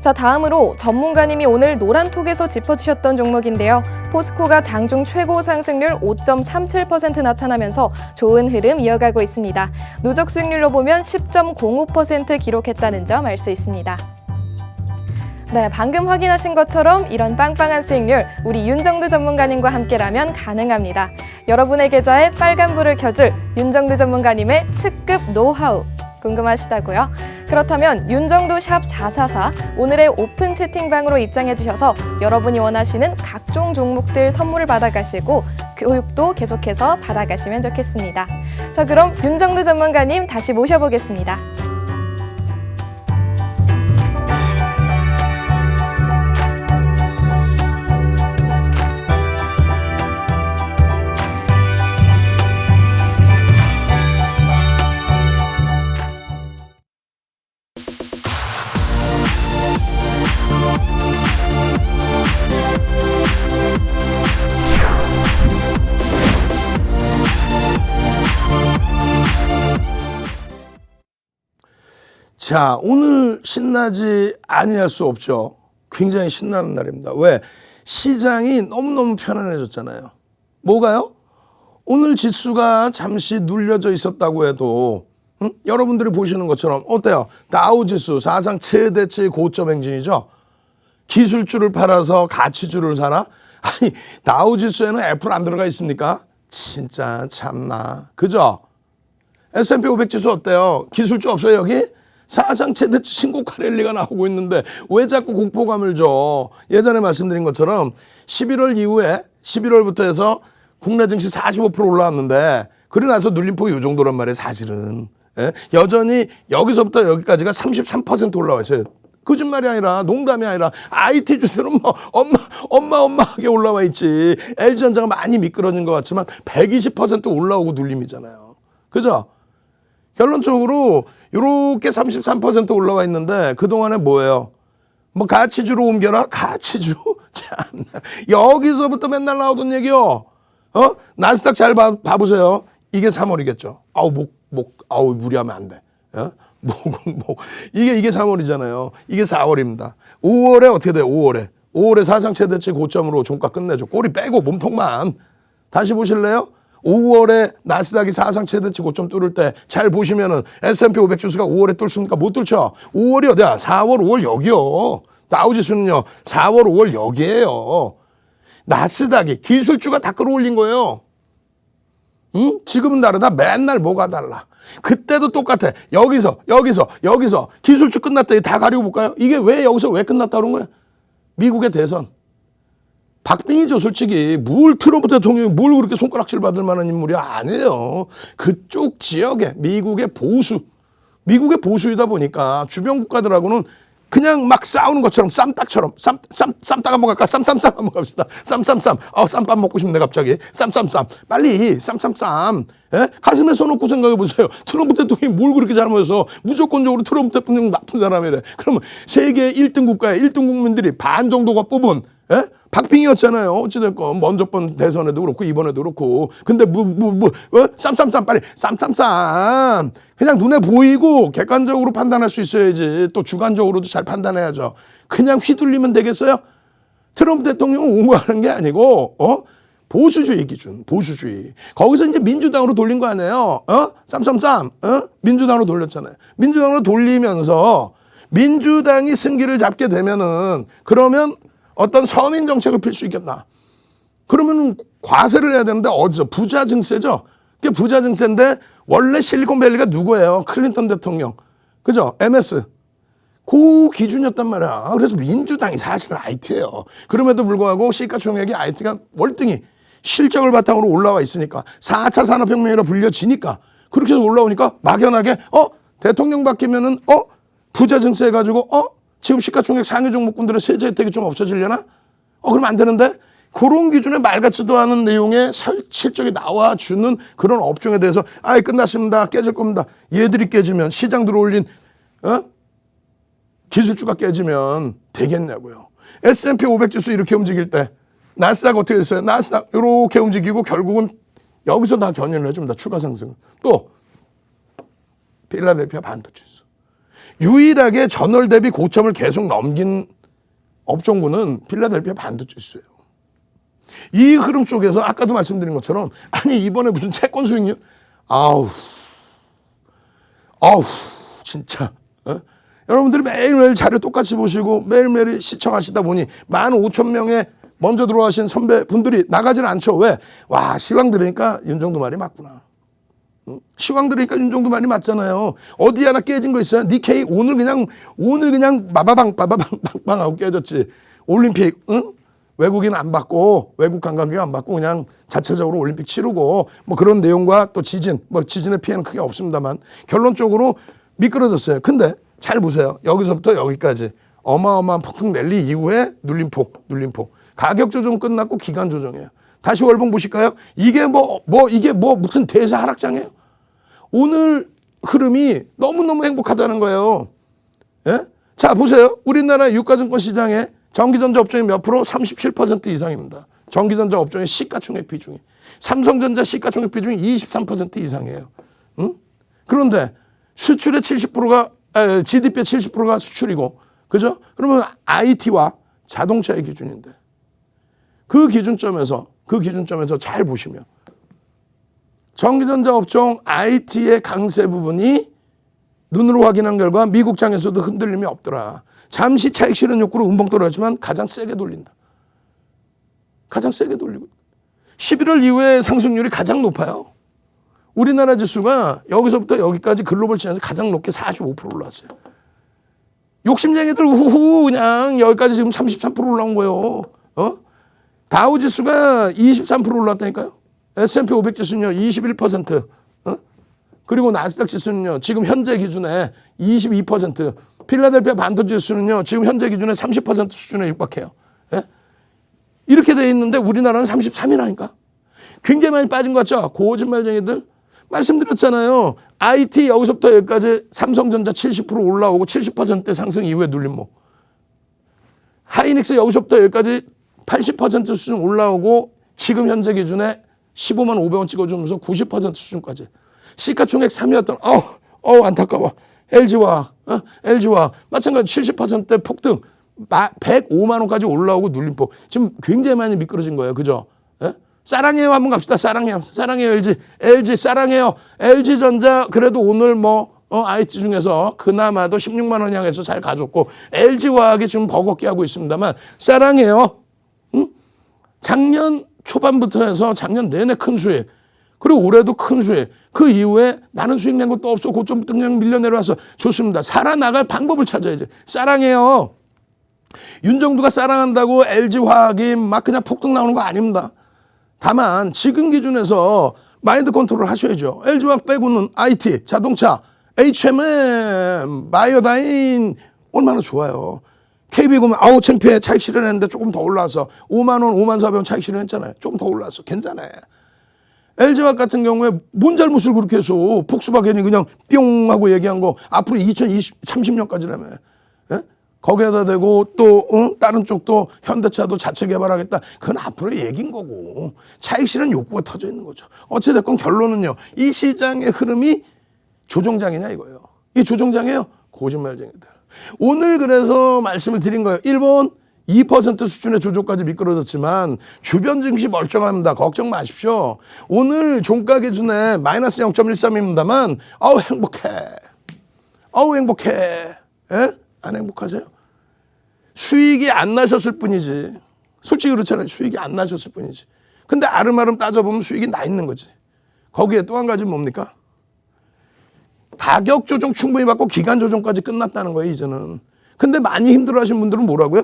자, 다음으로 전문가님이 오늘 노란톡에서 짚어주셨던 종목인데요. 포스코가 장중 최고 상승률 5.37% 나타나면서 좋은 흐름 이어가고 있습니다. 누적 수익률로 보면 10.05% 기록했다는 점 알 수 있습니다. 네, 방금 확인하신 것처럼 이런 빵빵한 수익률 우리 윤정두 전문가님과 함께라면 가능합니다. 여러분의 계좌에 빨간불을 켜줄 윤정두 전문가님의 특급 노하우 궁금하시다고요? 그렇다면 윤정두 샵 444 오늘의 오픈 채팅방으로 입장해 주셔서 여러분이 원하시는 각종 종목들 선물을 받아가시고 교육도 계속해서 받아가시면 좋겠습니다. 자, 그럼 윤정두 전문가님 다시 모셔보겠습니다. 자, 오늘 신나지 아니할 수 없죠. 굉장히 신나는 날입니다. 왜? 시장이 너무너무 편안해졌잖아요. 뭐가요? 오늘 지수가 잠시 눌려져 있었다고 해도 여러분들이 보시는 것처럼 어때요? 다우지수 사상 최대치 고점 행진이죠. 기술주를 팔아서 가치주를 사나? 아니, 다우지수에는 애플 안 들어가 있습니까? 진짜 참나. 그죠? S&P 500 지수 어때요? 기술주 없어요 여기? 사상 최대치 신고가 랠리가 나오고 있는데 왜 자꾸 공포감을 줘? 예전에 말씀드린 것처럼 11월 이후에 11월부터 해서 국내 증시 45% 올라왔는데 그러고 나서 눌림폭이 이 정도란 말이에요 사실은. 예? 여전히 여기서부터 여기까지가 33% 올라와 있어요. 거짓말이 아니라 농담이 아니라 IT 주들은 뭐 엄마하게 올라와 있지. LG전자가 많이 미끄러진 것 같지만 120% 올라오고 눌림이잖아요. 그죠? 결론적으로 이렇게 33% 올라와 있는데 그동안에 뭐예요? 뭐 가치주로 옮겨라? 가치주? 참 여기서부터 맨날 나오던 얘기요. 나스닥 잘 봐보세요. 이게 3월이겠죠. 아우 무리하면 안 돼. 이게 3월이잖아요. 이게 4월입니다. 5월에 어떻게 돼요? 5월에 사상 최대치 고점으로 종가 끝내죠. 꼬리 빼고 몸통만. 다시 보실래요? 5월에 나스닥이 사상 최대치 고점 뚫을 때 잘 보시면은 S&P 500 지수가 5월에 뚫습니까? 못 뚫죠. 5월이 어디야? 4월, 5월 여기요. 다우지수는요. 4월, 5월 여기에요. 나스닥이 기술주가 다 끌어올린 거예요. 응? 지금은 다르다. 맨날 뭐가 달라. 그때도 똑같아. 여기서 기술주 끝났다. 다 가리고 볼까요? 이게 왜 여기서 왜 끝났다 그런 거야? 미국의 대선. 박빙이죠, 솔직히. 트럼프 대통령이 뭘 그렇게 손가락질 받을 만한 인물이 아니에요. 그쪽 지역에 미국의 보수이다 보니까 주변 국가들하고는 그냥 막 싸우는 것처럼 쌈딱처럼 쌈딱 한번 갈까? 쌈 한번 갑시다. 쌈밥 먹고 싶네 갑자기. 빨리 쌈. 예? 가슴에 손 얹고 생각해 보세요. 트럼프 대통령이 뭘 그렇게 잘못해서 무조건적으로 트럼프 대통령 나쁜 사람이래. 그러면 세계 1등 국가의 1등 국민들이 반 정도가 뽑은 박빙이었잖아요. 어찌됐건 먼저 번 대선에도 그렇고 이번에도 그렇고. 근데 쌈 빨리 쌈 그냥 눈에 보이고 객관적으로 판단할 수 있어야지. 또 주관적으로도 잘 판단해야죠. 그냥 휘둘리면 되겠어요? 트럼프 대통령은 옹호하는 게 아니고 보수주의 기준, 보수주의. 거기서 이제 민주당으로 돌린 거 아니에요? 민주당으로 돌렸잖아요. 민주당으로 돌리면서 민주당이 승기를 잡게 되면은 그러면 어떤 서민 정책을 필 수 있겠나? 그러면 과세를 해야 되는데 어디서? 부자 증세죠. 그게 부자 증세인데 원래 실리콘밸리가 누구예요? 클린턴 대통령. 그죠? MS. 그 기준이었단 말이야. 그래서 민주당이 사실은 IT예요. 그럼에도 불구하고 시가총액이 IT가 월등히 실적을 바탕으로 올라와 있으니까 4차 산업혁명이라 불려지니까 그렇게 해서 올라오니까 막연하게 대통령 바뀌면은 부자 증세 해가지고 지금 시가총액 상위 종목군들의 세제 혜택이 좀 없어지려나? 그러면 안 되는데? 그런 기준에 말 같지도 않은 내용의 실적이 나와주는 그런 업종에 대해서 끝났습니다. 깨질 겁니다. 얘들이 깨지면 시장 들어올린 기술주가 깨지면 되겠냐고요. S&P 500 지수 이렇게 움직일 때 나스닥 어떻게 됐어요? 나스닥 이렇게 움직이고 결국은 여기서 다 견인을 해줍니다. 추가 상승. 또 필라델피아 반도체수. 유일하게 전월 대비 고점을 계속 넘긴 업종군은 필라델피아 반도체수예요. 이 흐름 속에서 아까도 말씀드린 것처럼 아니 이번에 무슨 채권 수익률 아우 진짜 여러분들이 매일매일 자료 똑같이 보시고 매일매일 시청하시다 보니 15,000명의 먼저 들어가신 선배분들이 나가질 않죠. 왜? 와 시황 들으니까 윤정도 말이 맞구나. 시황 들으니까 윤정도 말이 맞잖아요. 어디 하나 깨진 거 있어요? 니케이 오늘 그냥 마바방 하고 깨졌지. 올림픽 외국인 안 받고 외국 관광객 안 받고 그냥 자체적으로 올림픽 치르고 뭐 그런 내용과 또 지진의 피해는 크게 없습니다만 결론적으로 미끄러졌어요. 근데 잘 보세요. 여기서부터 여기까지 어마어마한 폭등 랠리 이후에 눌림포. 가격 조정 끝났고 기간 조정이에요. 다시 월봉 보실까요? 이게 이게 무슨 대세 하락장이에요? 오늘 흐름이 너무너무 행복하다는 거예요. 예? 자, 보세요. 우리나라 유가증권 시장에 전기전자 업종이 몇 프로? 37% 이상입니다. 전기전자 업종의 시가총액 비중이. 삼성전자 시가총액 비중이 23% 이상이에요. 응? 그런데 수출의 70%가, GDP의 70%가 수출이고, 그죠? 그러면 IT와 자동차의 기준인데. 그 기준점에서 잘 보시면 전기전자 업종 IT의 강세 부분이 눈으로 확인한 결과 미국장에서도 흔들림이 없더라. 잠시 차익 실현 욕구로 음봉 떨어지만 가장 세게 돌린다. 가장 세게 돌리고 11월 이후에 상승률이 가장 높아요. 우리나라 지수가 여기서부터 여기까지 글로벌 시장에서 가장 높게 45% 올랐어요. 욕심쟁이들 후후 그냥 여기까지 지금 33% 올라온 거예요. 다우 지수가 23% 올랐다니까요. S&P 500 지수는요 21%. 그리고 나스닥 지수는요 지금 현재 기준에 22%. 필라델피아 반도체 지수는요 지금 현재 기준에 30% 수준에 육박해요. 예? 이렇게 돼 있는데 우리나라는 33이라니까. 굉장히 많이 빠진 것 같죠? 거짓말쟁이들. 말씀드렸잖아요. IT 여기서부터 여기까지 삼성전자 70% 올라오고 70% 상승 이후에 눌림목. 하이닉스 여기서부터 여기까지 80% 수준 올라오고 지금 현재 기준에 15만 500원 찍어주면서 90% 수준까지. 시가총액 3위였던 안타까워. LG화학 마찬가지 70%대 폭등 105만 원까지 올라오고 눌림폭. 지금 굉장히 많이 미끄러진 거예요. 그죠? 예? 사랑해요 한번 갑시다. 사랑해요 LG 사랑해요. LG전자 그래도 오늘 IT 중에서 그나마도 16만 원 향해서 잘 가졌고 LG화학이 지금 버겁게 하고 있습니다만 사랑해요. 작년 초반부터 해서 작년 내내 큰 수익 그리고 올해도 큰 수익 그 이후에 나는 수익 낸 것도 없어 고점부터 그냥 밀려 내려와서 좋습니다. 살아나갈 방법을 찾아야지. 사랑해요. 윤정두가 사랑한다고 LG화학이 막 그냥 폭등 나오는 거 아닙니다. 다만 지금 기준에서 마인드 컨트롤 하셔야죠. LG화학 빼고는 IT, 자동차, HMM, 바이오다인 얼마나 좋아요. KB금은 창피해 차익 실현했는데 조금 더 올라와서 5만 원, 5만 400원 차익 실현했잖아요. 조금 더 올라왔어. 괜찮아요. LG화학 같은 경우에 뭔 잘못을 그렇게 해서 폭스바겐이 그냥 뿅 하고 얘기한 거 앞으로 2030년까지라며. 예? 거기에다 대고 또 다른 쪽도 현대차도 자체 개발하겠다. 그건 앞으로 얘기인 거고 차익 실현 욕구가 터져 있는 거죠. 어찌됐건 결론은요. 이 시장의 흐름이 조정장이냐 이거예요. 이 조정장이에요. 거짓말쟁이들. 오늘 그래서 말씀을 드린 거예요. 일본 2% 수준의 조정까지 미끄러졌지만 주변 증시 멀쩡합니다. 걱정 마십시오. 오늘 종가 기준에 마이너스 0.13입니다만 행복해. 행복해. 예? 안 행복하세요? 수익이 안 나셨을 뿐이지. 솔직히 그렇잖아요. 수익이 안 나셨을 뿐이지. 근데 아름아름 따져보면 수익이 나 있는 거지. 거기에 또 한 가지는 뭡니까? 가격 조정 충분히 받고 기간 조정까지 끝났다는 거예요, 이제는. 근데 많이 힘들어 하신 분들은 뭐라고요?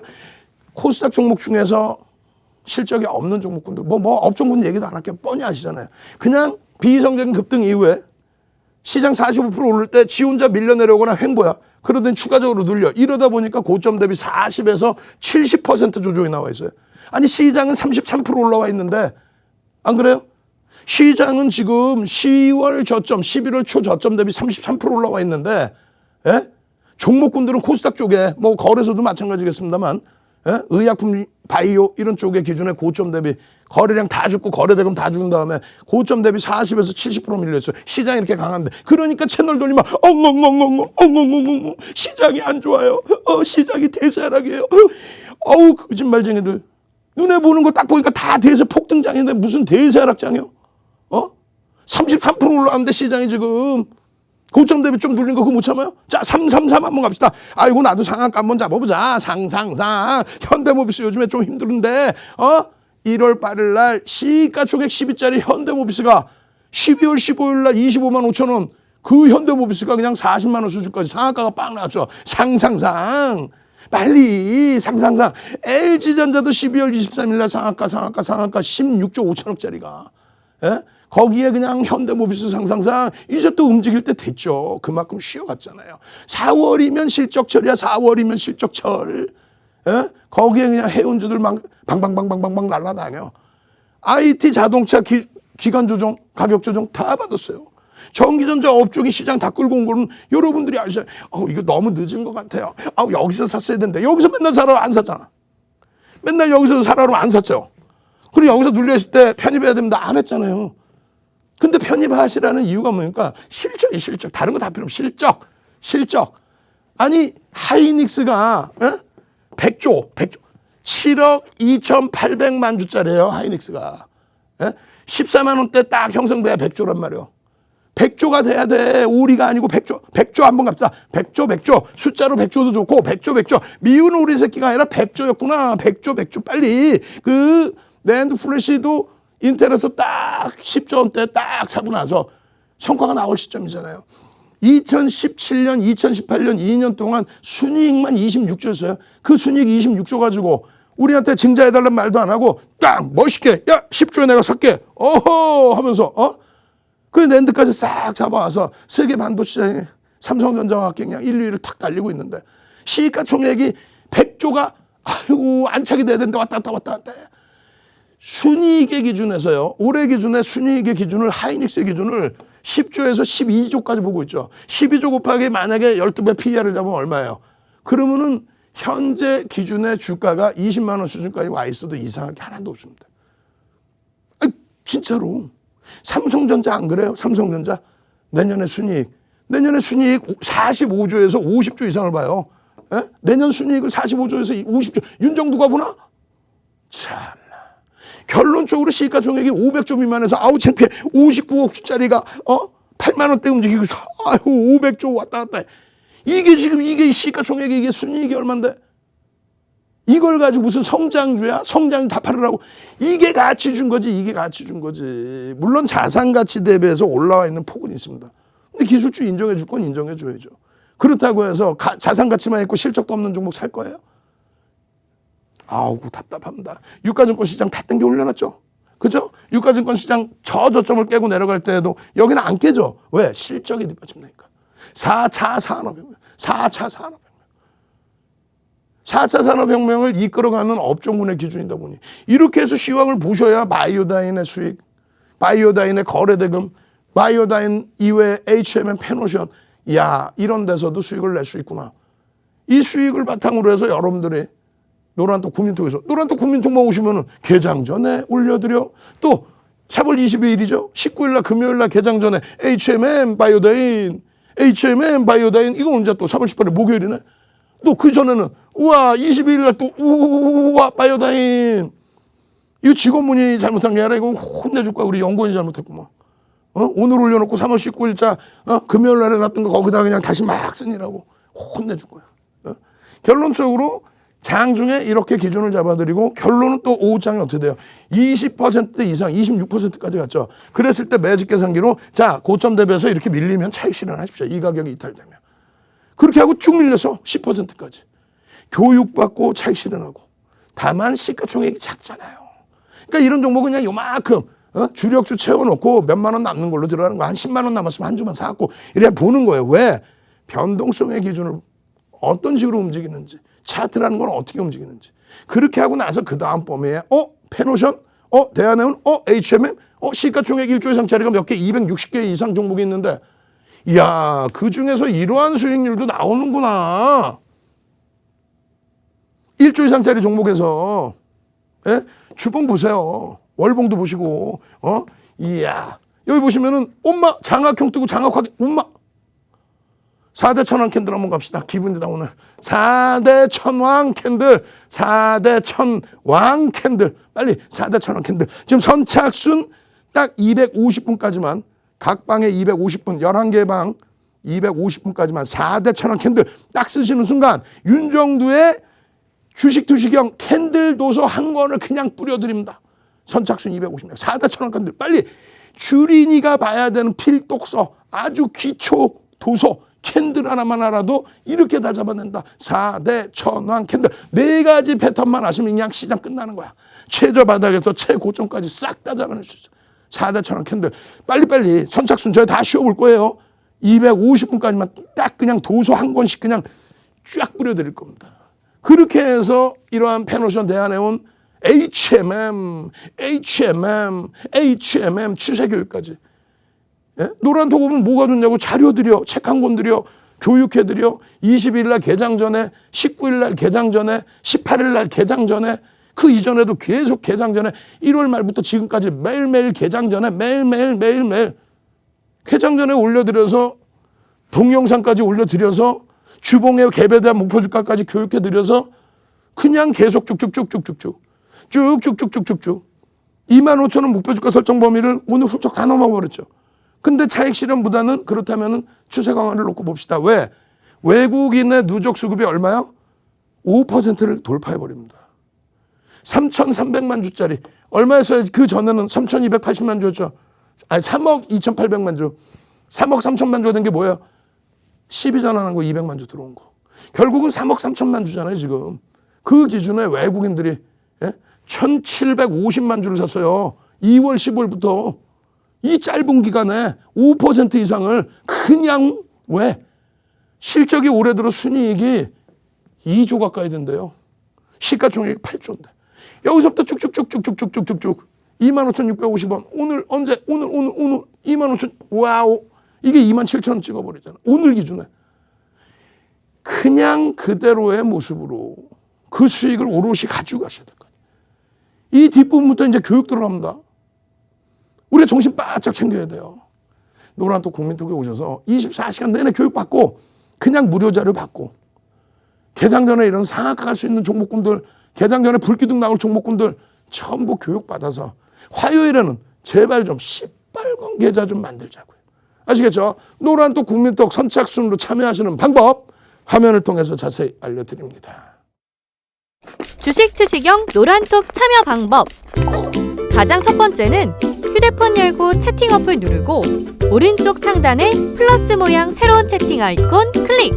코스닥 종목 중에서 실적이 없는 종목군들, 업종군 얘기도 안 할게요. 뻔히 아시잖아요. 그냥 비이성적인 급등 이후에 시장 45% 오를 때 지 혼자 밀려 내려오거나 횡보야. 그러더니 추가적으로 눌려. 이러다 보니까 고점 대비 40에서 70% 조정이 나와 있어요. 아니, 시장은 33% 올라와 있는데, 안 그래요? 시장은 지금 10월 저점, 11월 초 저점 대비 33% 올라와 있는데, 예? 종목군들은 코스닥 쪽에, 거래소도 마찬가지겠습니다만, 예? 의약품, 바이오 이런 쪽의 기준의 고점 대비 거래량 다 죽고 거래대금 다 죽은 다음에 고점 대비 40에서 70% 밀려있어요. 시장이 이렇게 강한데. 그러니까 채널 돌리면 엉엉엉엉 시장이 안 좋아요. 시장이 대세하락이에요. 어우 거짓말쟁이들. 눈에 보는 거 딱 보니까 다 대세 폭등장인데 무슨 대세하락장이요? 33% 올라왔는데 시장이 지금 고점 대비 좀 눌린 거 그거 못 참아요? 자, 333 한번 갑시다. 아이고 나도 상한가 한번 잡아보자. 상상. 현대모비스 요즘에 좀 힘들은데 1월 8일 날 시가총액 10위짜리 현대모비스가 12월 15일 날 25만 5천 원. 그 현대모비스가 그냥 40만 원 수준까지 상한가가 빵 나왔죠. 상상. 빨리 상상. LG전자도 12월 23일 날 상한가 16조 5천억짜리가. 예? 거기에 그냥 현대모비스 상상상 이제 또 움직일 때 됐죠. 그만큼 쉬어갔잖아요. 4월이면 실적철이야. 4월이면 실적철. 예? 거기에 그냥 해운주들 막 방방방방방방 날라다녀. IT 자동차 기간 조정, 가격 조정 다 받았어요. 전기전자 업종이 시장 다 끌고 온 거는 여러분들이 아시죠. 이거 너무 늦은 것 같아요. 여기서 샀어야 되는데. 여기서 맨날 사러 안 샀잖아. 맨날 여기서 사러 안 샀죠. 그리고 여기서 눌려있을 때 편입해야 됩니다. 안 했잖아요. 근데 편입하시라는 이유가 뭐니까 실적이 실적. 다른 거 다 필요 없어. 실적. 아니 하이닉스가 100조 7억 2,800만 주짜리예요. 하이닉스가. 14만 원대 딱 형성돼야 100조란 말이에요. 100조가 돼야 돼. 오리가 아니고 100조 한번 갑시다. 100조. 숫자로 100조도 좋고 100조. 미운 오리 새끼가 아니라 100조였구나. 100조. 빨리 그 낸드 플래시도 인텔에서 딱 10조 원대 딱 사고 나서 성과가 나올 시점이잖아요. 2017년, 2018년 2년 동안 순이익만 26조였어요. 그 순이익 26조 가지고 우리한테 증자해달라는 말도 안 하고 딱 멋있게 야 10조에 내가 살게 어허 하면서 그 낸드까지 싹 잡아와서 세계 반도체 시장에 삼성전자와 그냥 1, 2위를 탁 달리고 있는데 시가총액이 100조가 아이고 안착이 돼야 되는데 왔다 갔다 순이익의 기준에서요. 올해 기준에 순이익의 기준을 하이닉스의 기준을 10조에서 12조까지 보고 있죠. 12조 곱하기 만약에 12배 PER을 잡으면 얼마예요? 그러면은 현재 기준의 주가가 20만 원 수준까지 와 있어도 이상할 게 하나도 없습니다. 진짜로. 삼성전자 안 그래요? 삼성전자 내년에 순이익 45조에서 50조 이상을 봐요. 내년 순이익을 45조에서 50조. 윤정두가 보나? 참. 결론적으로 시가총액이 500조 미만에서 아우 창피해 59억 주짜리가 8만 원대 움직이고서 아이고 500조 왔다 갔다 해. 이게 지금 이게 시가총액이 이게 순이익이 얼만데 이걸 가지고 무슨 성장주야? 성장 다 팔으라고. 이게 가치 준 거지. 물론 자산 가치 대비해서 올라와 있는 폭은 있습니다. 근데 기술주 인정해 줄 건 인정해 줘야죠. 그렇다고 해서 자산 가치만 있고 실적도 없는 종목 살 거예요? 아우 답답합니다. 유가증권 시장 다 땡겨 올려놨죠. 그죠? 유가증권 시장 저점을 깨고 내려갈 때에도 여기는 안 깨져. 왜? 실적이 뒷받침되니까. 4차 산업혁명을 이끌어가는 업종군의 기준이다 보니 이렇게 해서 시황을 보셔야 바이오다인의 수익, 바이오다인의 거래대금, 바이오다인 이외에 HMM 페노션 이런 데서도 수익을 낼 수 있구나. 이 수익을 바탕으로 해서 여러분들이 노란톡 국민통만 오시면은 개장 전에 올려드려. 또 3월 22일이죠. 19일 날 금요일 날 개장 전에 HMM 바이오다인 이거 언제 또 3월 18일 목요일이네. 또 그 전에는 우와 22일 날 또 우와 바이오다인 이거 직원분이 잘못한 게 아니라 이거 혼내줄 거야. 우리 연구원이 잘못했구만. 오늘 올려놓고 3월 19일자 금요일 날에 놨던 거 거기다 그냥 다시 막 쓰니라고 혼내줄 거야. 결론적으로 장중에 이렇게 기준을 잡아드리고 결론은 또 오후장이 어떻게 돼요? 20% 이상 26%까지 갔죠. 그랬을 때 매직 계산기로 자 고점 대비해서 이렇게 밀리면 차익 실현하십시오. 이 가격이 이탈되면. 그렇게 하고 쭉 밀려서 10%까지. 교육받고 차익 실현하고. 다만 시가총액이 작잖아요. 그러니까 이런 종목은 그냥 요만큼 주력주 채워놓고 몇만 원 남는 걸로 들어가는 거. 한 10만 원 남았으면 한 주만 사갖고 이래 보는 거예요. 왜? 변동성의 기준을 어떤 식으로 움직이는지. 차트라는 건 어떻게 움직이는지. 그렇게 하고 나서 그 다음 범위에 페노션, 대한해운, HMM, 시가총액 1조 이상짜리가 몇 개, 260개 이상 종목이 있는데 이야 그 중에서 이러한 수익률도 나오는구나. 1조 이상짜리 종목에서 예? 주봉 보세요. 월봉도 보시고 이야 여기 보시면은 엄마 장학형 뜨고 장학하게 엄마 4대 천왕 캔들 한번 갑시다. 기분이다 오늘. 4대 천왕 캔들 4대 천왕 캔들 빨리 4대 천왕 캔들 지금 선착순 딱 250분까지만 각 방에 250분 11개 방 250분까지만 4대 천왕 캔들 딱 쓰시는 순간 윤정두의 주식 투시경 캔들 도서 한 권을 그냥 뿌려드립니다. 선착순 250명 4대 천왕 캔들 빨리 주린이가 봐야 되는 필독서 아주 기초 도서 캔들 하나만 알아도 이렇게 다 잡아낸다. 4대 천왕 캔들 4가지 패턴만 아시면 그냥 시장 끝나는 거야. 최저 바닥에서 최고점까지 싹 다 잡아낼 수 있어. 4대 천왕 캔들 빨리빨리 선착순 저희 다 쉬어볼 거예요. 250분까지만 딱 그냥 도서 한 권씩 그냥 쫙 뿌려드릴 겁니다. 그렇게 해서 이러한 페노션 대안해온 HMM 추세교육까지 예? 노란톡 오면 뭐가 좋냐고 자료 드려 책 한 권 드려 교육해 드려 20일 날 개장 전에 19일 날 개장 전에 18일 날 개장 전에 그 이전에도 계속 개장 전에 1월 말부터 지금까지 매일매일 개장 전에 매일매일 개장 전에 올려드려서 동영상까지 올려드려서 주봉의 갭에 대한 목표 주가까지 교육해 드려서 그냥 계속 쭉쭉쭉쭉쭉 25,000원 목표 주가 설정 범위를 오늘 훌쩍 다 넘어버렸죠. 근데 차익 실현보다는 그렇다면 추세 강화를 놓고 봅시다. 왜? 외국인의 누적 수급이 얼마요? 5%를 돌파해버립니다. 3,300만 주짜리 얼마였어요? 그 전에는 3,280만 주였죠. 아니 3억 2,800만 주 3억 3천만 주가 된 게 뭐예요? 12전환한 거 200만 주 들어온 거. 결국은 3억 3천만 주잖아요 지금. 그 기준에 외국인들이 1,750만 주를 샀어요. 2월 15일부터 이 짧은 기간에 5% 이상을 그냥 왜? 실적이 올해 들어 순이익이 2조 가까이 된대요. 시가총액이 8조인데. 여기서부터 쭉쭉쭉쭉쭉쭉쭉쭉 25,650원. 오늘 언제? 오늘 25,000 와우. 이게 27,000원 찍어버리잖아. 오늘 기준에. 그냥 그대로의 모습으로 그 수익을 오롯이 가지고 가셔야 될 거예요. 이 뒷부분부터 이제 교육 들어갑니다. 우리가 정신 바짝 챙겨야 돼요. 노란톡 국민톡에 오셔서 24시간 내내 교육받고 그냥 무료 자료 받고 개장 전에 이런 상한가 할 수 있는 종목군들 개장 전에 불기둥 나올 종목군들 전부 교육받아서 화요일에는 제발 좀 시뻘건 계좌 좀 만들자고요. 아시겠죠? 노란톡 국민톡 선착순으로 참여하시는 방법 화면을 통해서 자세히 알려드립니다. 주식 투시경 노란톡 참여 방법. 가장 첫 번째는 휴대폰 열고 채팅 어플 누르고 오른쪽 상단에 플러스 모양 새로운 채팅 아이콘 클릭.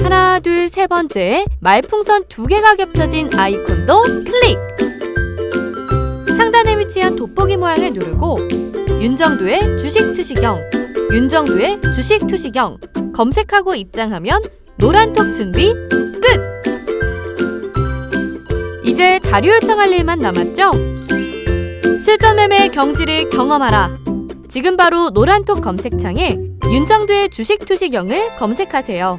하나, 둘, 세 번째 말풍선 2개가 겹쳐진 아이콘도 클릭. 상단에 위치한 돋보기 모양을 누르고 윤정두의 주식 투시경, 윤정두의 주식 투시경 검색하고 입장하면 노란톡 준비 끝! 이제 자료 요청할 일만 남았죠? 실전 매매 경지를 경험하라. 지금 바로 노란톡 검색창에 윤정두의 주식 투시경을 검색하세요.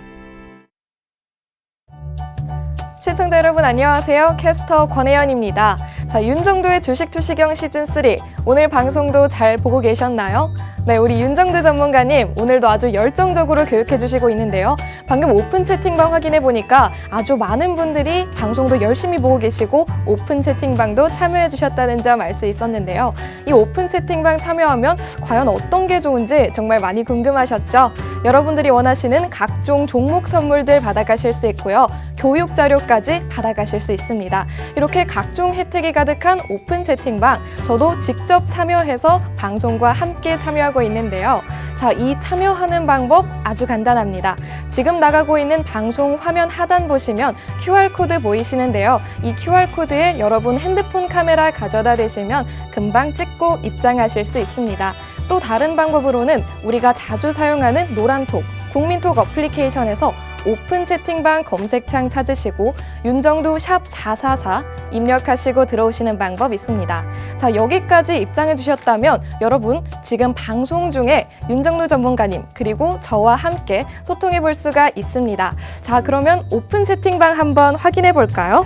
시청자 여러분 안녕하세요. 캐스터 권혜연입니다. 자, 윤정두의 주식 투시경 시즌3 오늘 방송도 잘 보고 계셨나요? 네, 우리 윤정두 전문가님 오늘도 아주 열정적으로 교육해 주시고 있는데요. 방금 오픈 채팅방 확인해 보니까 아주 많은 분들이 방송도 열심히 보고 계시고 오픈 채팅방도 참여해 주셨다는 점 알 수 있었는데요. 이 오픈 채팅방 참여하면 과연 어떤 게 좋은지 정말 많이 궁금하셨죠? 여러분들이 원하시는 각종 종목 선물들 받아가실 수 있고요. 교육 자료까지 받아가실 수 있습니다. 이렇게 각종 혜택이 가득한 오픈 채팅방 저도 직접 참여해서 방송과 함께 참여하고 있는데요. 자, 이 참여하는 방법 아주 간단합니다. 지금 나가고 있는 방송 화면 하단 보시면 QR코드 보이시는데요. 이 QR코드에 여러분 핸드폰 카메라 가져다 대시면 금방 찍고 입장하실 수 있습니다. 또 다른 방법으로는 우리가 자주 사용하는 노란톡, 국민톡 어플리케이션에서 오픈 채팅방 검색창 찾으시고 윤정두 샵 444 입력하시고 들어오시는 방법 있습니다. 자, 여기까지 입장해 주셨다면 여러분 지금 방송 중에 윤정두 전문가님 그리고 저와 함께 소통해 볼 수가 있습니다. 자, 그러면 오픈 채팅방 한번 확인해 볼까요?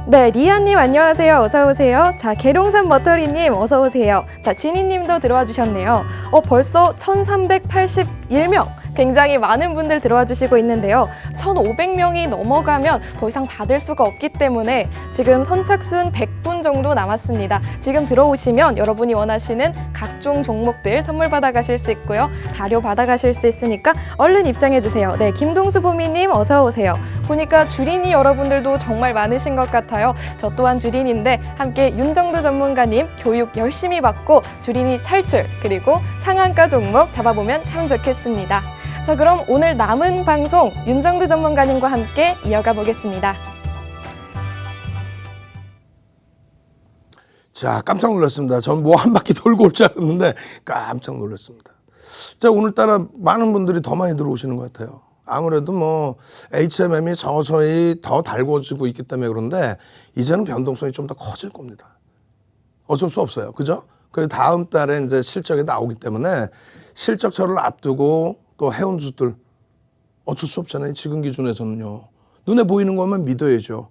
네, 리아님 안녕하세요. 어서 오세요. 자, 계룡산 머터리님 어서 오세요. 자, 진희님도 들어와 주셨네요. 벌써 1,381명. 굉장히 많은 분들 들어와 주시고 있는데요. 1,500명이 넘어가면 더 이상 받을 수가 없기 때문에 지금 선착순 100분 정도 남았습니다. 지금 들어오시면 여러분이 원하시는 각종 종목들 선물 받아가실 수 있고요. 자료 받아가실 수 있으니까 얼른 입장해 주세요. 네, 김동수 부미님 어서 오세요. 보니까 주린이 여러분들도 정말 많으신 것 같아요. 저 또한 주린인데 함께 윤정도 전문가님 교육 열심히 받고 주린이 탈출 그리고 상한가 종목 잡아보면 참 좋겠습니다. 자, 그럼 오늘 남은 방송 윤정도 전문가님과 함께 이어가 보겠습니다. 자, 깜짝 놀랐습니다. 전 뭐 한 바퀴 돌고 올 줄 알았는데 깜짝 놀랐습니다. 자, 오늘따라 많은 분들이 더 많이 들어오시는 것 같아요. 아무래도 뭐 HMM이 서서히 더 달궈지고 있기 때문에 그런데 이제는 변동성이 좀 더 커질 겁니다. 어쩔 수 없어요. 그죠? 그리고 다음 달에 이제 실적이 나오기 때문에 실적철을 앞두고 또 해운주들 어쩔 수 없잖아요. 지금 기준에서는요. 눈에 보이는 것만 믿어야죠.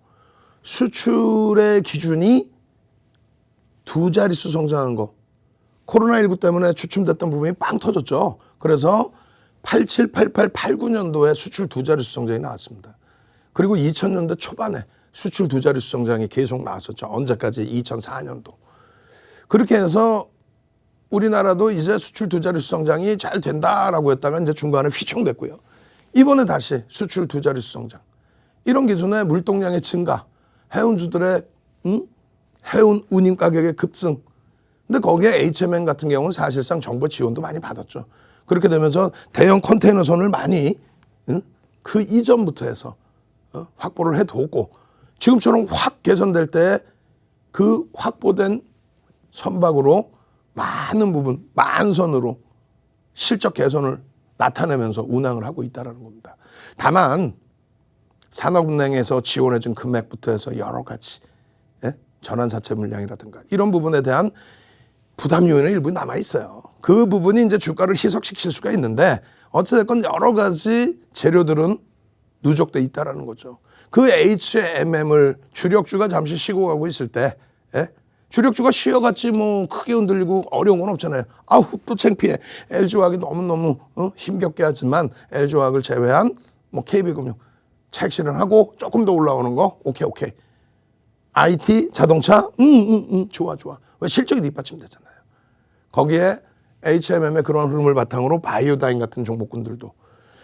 수출의 기준이 두 자릿수 성장한 거. 코로나19 때문에 주춤됐던 부분이 빵 터졌죠. 그래서 87, 88, 89년도에 수출 두 자릿수 성장이 나왔습니다. 그리고 2000년대 초반에 수출 두 자릿수 성장이 계속 나왔었죠. 언제까지? 2004년도. 그렇게 해서 우리나라도 이제 수출 두 자릿수 성장이 잘 된다라고 했다가 이제 중간에 휘청됐고요. 이번에 다시 수출 두 자릿수 성장. 이런 기준에 물동량의 증가, 해운주들의 해운 운임 가격의 급증. 근데 거기에 HMM 같은 경우는 사실상 정부 지원도 많이 받았죠. 그렇게 되면서 대형 컨테이너선을 많이 그 이전부터 해서 확보를 해뒀고 지금처럼 확 개선될 때 그 확보된 선박으로 많은 부분, 만선으로 실적 개선을 나타내면서 운항을 하고 있다는 겁니다. 다만 산업은행에서 지원해준 금액부터 해서 여러 가지 전환사채 물량이라든가 이런 부분에 대한 부담 요인은 일부 남아있어요. 그 부분이 이제 주가를 희석시킬 수가 있는데 어찌됐건 여러 가지 재료들은 누적돼 있다는 거죠. 그 HMM을 주력주가 잠시 쉬고 가고 있을 때 주력주가 쉬어갔지 뭐 크게 흔들리고 어려운 건 없잖아요. 아우 또 창피해. LG화학이 너무너무 힘겹게 하지만 LG화학을 제외한 뭐 KB금융 차익 실현하고 조금 더 올라오는 거 오케이. IT 자동차 좋아. 왜 실적이 뒷받침되잖아요. 거기에 HMM의 그런 흐름을 바탕으로 바이오다인 같은 종목군들도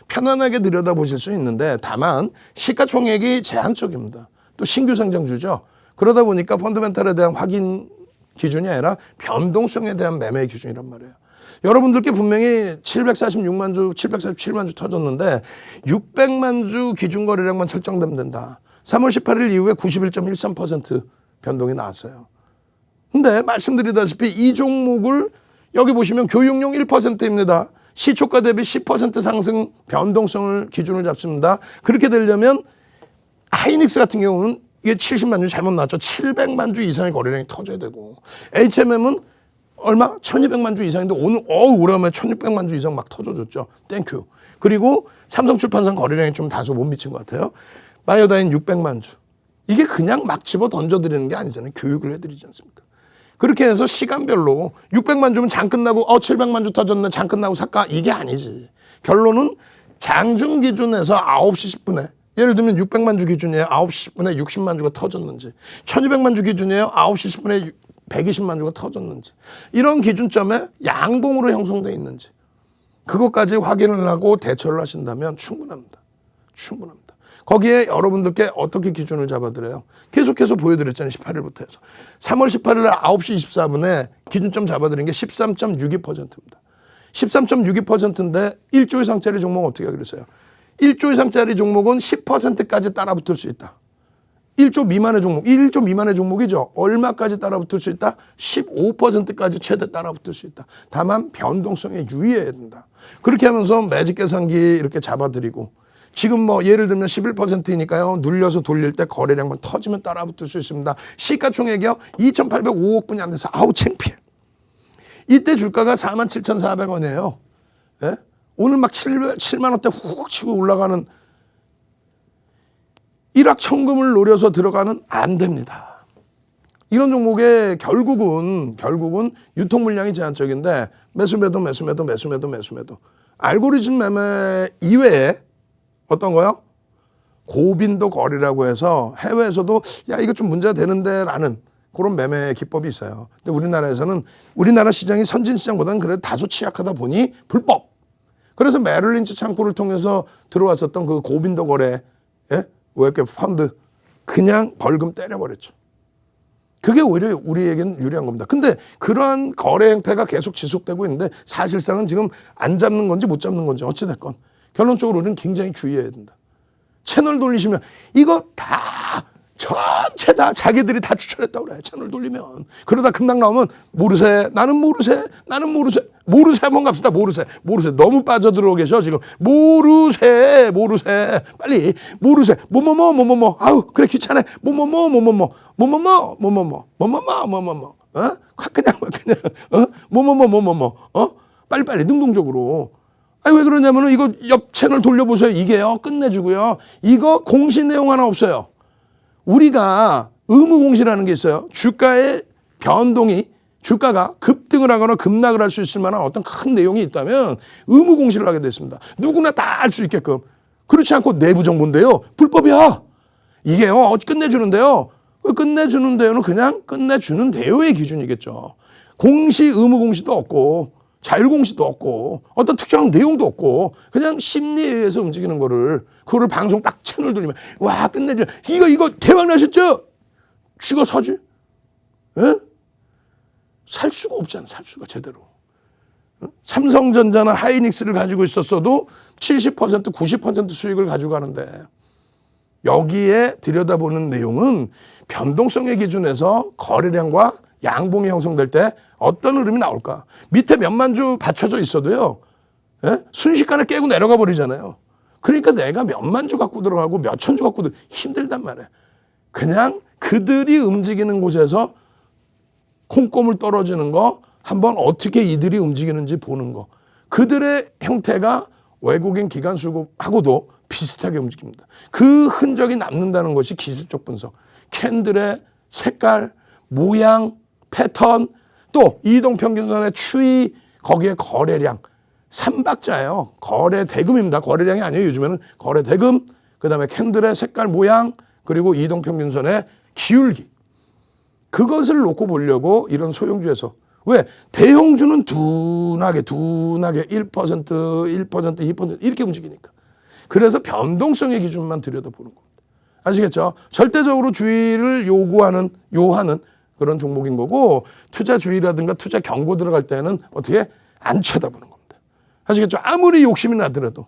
편안하게 들여다보실 수 있는데 다만 시가총액이 제한적입니다. 또 신규 상장주죠. 그러다 보니까 펀더멘탈에 대한 확인 기준이 아니라 변동성에 대한 매매 기준이란 말이에요. 여러분들께 분명히 746만 주, 747만 주 터졌는데 600만 주 기준 거래량만 설정되면 된다. 3월 18일 이후에 91.13% 변동이 나왔어요. 근데 말씀드리다시피 이 종목을 여기 보시면 교육용 1%입니다. 시초가 대비 10% 상승 변동성을 기준을 잡습니다. 그렇게 되려면 하이닉스 같은 경우는 이게 70만 주 잘못 나왔죠. 700만 주 이상의 거래량이 터져야 되고 HMM은 얼마? 1200만 주 이상인데 오늘 오랜만에 1600만 주 이상 막 터져줬죠. 땡큐. 그리고 삼성출판상 거래량이 좀 다소 못 미친 것 같아요. 바이오다인 600만 주. 이게 그냥 막 집어 던져드리는 게 아니잖아요. 교육을 해드리지 않습니까? 그렇게 해서 시간별로 600만 주면 장 끝나고 700만 주 터졌네 장 끝나고 살까? 이게 아니지. 결론은 장중 기준에서 9시 10분에 예를 들면 600만 주 기준이에요. 9시 10분에 60만 주가 터졌는지 1200만 주 기준이에요. 9시 10분에 120만 주가 터졌는지 이런 기준점에 양봉으로 형성되어 있는지 그것까지 확인을 하고 대처를 하신다면 충분합니다. 거기에 여러분들께 어떻게 기준을 잡아드려요? 계속해서 보여드렸잖아요. 18일부터 해서. 3월 18일 9시 24분에 기준점 잡아드린 게 13.62%입니다. 13.62%인데 1조 이상짜리 종목은 어떻게 하기로 했어요? 1조 이상짜리 종목은 10%까지 따라붙을 수 있다. 1조 미만의 종목, 1조 미만의 종목이죠. 얼마까지 따라붙을 수 있다? 15%까지 최대 따라붙을 수 있다. 다만 변동성에 유의해야 된다. 그렇게 하면서 매직 계산기 이렇게 잡아드리고 지금 뭐 예를 들면 11%니까요. 눌려서 돌릴 때 거래량만 터지면 따라붙을 수 있습니다. 시가총액이요. 2,805억 분이 안 돼서 아우 창피해. 이때 주가가 47,400원이에요. 예? 오늘 막 7만 원대 훅 치고 올라가는 일확천금을 노려서 들어가는 안 됩니다. 이런 종목에 결국은 유통 물량이 제한적인데 매수 매도 알고리즘 매매 이외에 어떤 거요? 고빈도 거래라고 해서 해외에서도 야 이거 좀 문제가 되는데 라는 그런 매매 기법이 있어요. 근데 우리나라에서는 우리나라 시장이 선진 시장보다는 그래도 다소 취약하다 보니 불법. 그래서 메릴 린치 창구를 통해서 들어왔었던 그 고빈도 거래 외국계 펀드 그냥 벌금 때려버렸죠. 그게 오히려 우리에게는 유리한 겁니다. 근데 그러한 거래 형태가 계속 지속되고 있는데 사실상은 지금 안 잡는 건지 못 잡는 건지 어찌됐건 결론적으로 우리는 굉장히 주의해야 된다. 채널 돌리시면 이거 다 전체 다 자기들이 다 추천했다고 그래. 채널 돌리면. 그러다 급락 나오면 모르세. 나는 모르세. 모르세 한번 갑시다. 모르세. 너무 빠져들어 계셔 지금. 모르세. 빨리. 모르세. 뭐뭐뭐. 아우 그래 귀찮아. 뭐뭐뭐. 확 그냥. 뭐뭐뭐. 빨리빨리 능동적으로. 아니 왜 그러냐면은 이거 옆 채널 돌려보세요. 이게요. 끝내주고요. 이거 공시 내용 하나 없어요. 우리가 의무공시라는 게 있어요. 주가의 변동이 주가가 급등을 하거나 급락을 할 수 있을 만한 어떤 큰 내용이 있다면 의무공시를 하게 됐습니다. 누구나 다 알 수 있게끔. 그렇지 않고 내부 정보인데요. 불법이야. 이게요. 끝내주는데요. 끝내주는데요는 그냥 끝내주는데요의 기준이겠죠. 공시 의무공시도 없고 자율공시도 없고 어떤 특정한 내용도 없고 그냥 심리에 의해서 움직이는 그거를 방송 딱 채널 돌리면 와 끝내줘. 이거 대박 나셨죠? 쥐가 사지? 에? 살 수가 없잖아. 살 수가 제대로. 삼성전자나 하이닉스를 가지고 있었어도 70% 90% 수익을 가지고 가는데 여기에 들여다보는 내용은 변동성의 기준에서 거래량과 양봉이 형성될 때 어떤 흐름이 나올까? 밑에 몇만 주 받쳐져 있어도요. 순식간에 깨고 내려가 버리잖아요. 그러니까 내가 몇만 주 갖고 들어가고 몇천 주 갖고 힘들단 말이에요. 그냥 그들이 움직이는 곳에서 콩고물 떨어지는 거 한번 어떻게 이들이 움직이는지 보는 거. 그들의 형태가 외국인 기관 수급하고도 비슷하게 움직입니다. 그 흔적이 남는다는 것이 기술적 분석. 캔들의 색깔, 모양, 패턴, 또 이동평균선의 추이, 거기에 거래량. 3박자예요. 거래 대금입니다. 거래량이 아니에요. 요즘에는 거래 대금, 그다음에 캔들의 색깔, 모양, 그리고 이동평균선의 기울기. 그것을 놓고 보려고 이런 소형주에서. 왜? 대형주는 둔하게 1%, 2% 이렇게 움직이니까. 그래서 변동성의 기준만 들여다보는 겁니다. 아시겠죠? 절대적으로 주의를 요하는 그런 종목인 거고 투자 주의라든가 투자 경고 들어갈 때는 어떻게 안 쳐다보는 겁니다. 아시겠죠? 아무리 욕심이 나더라도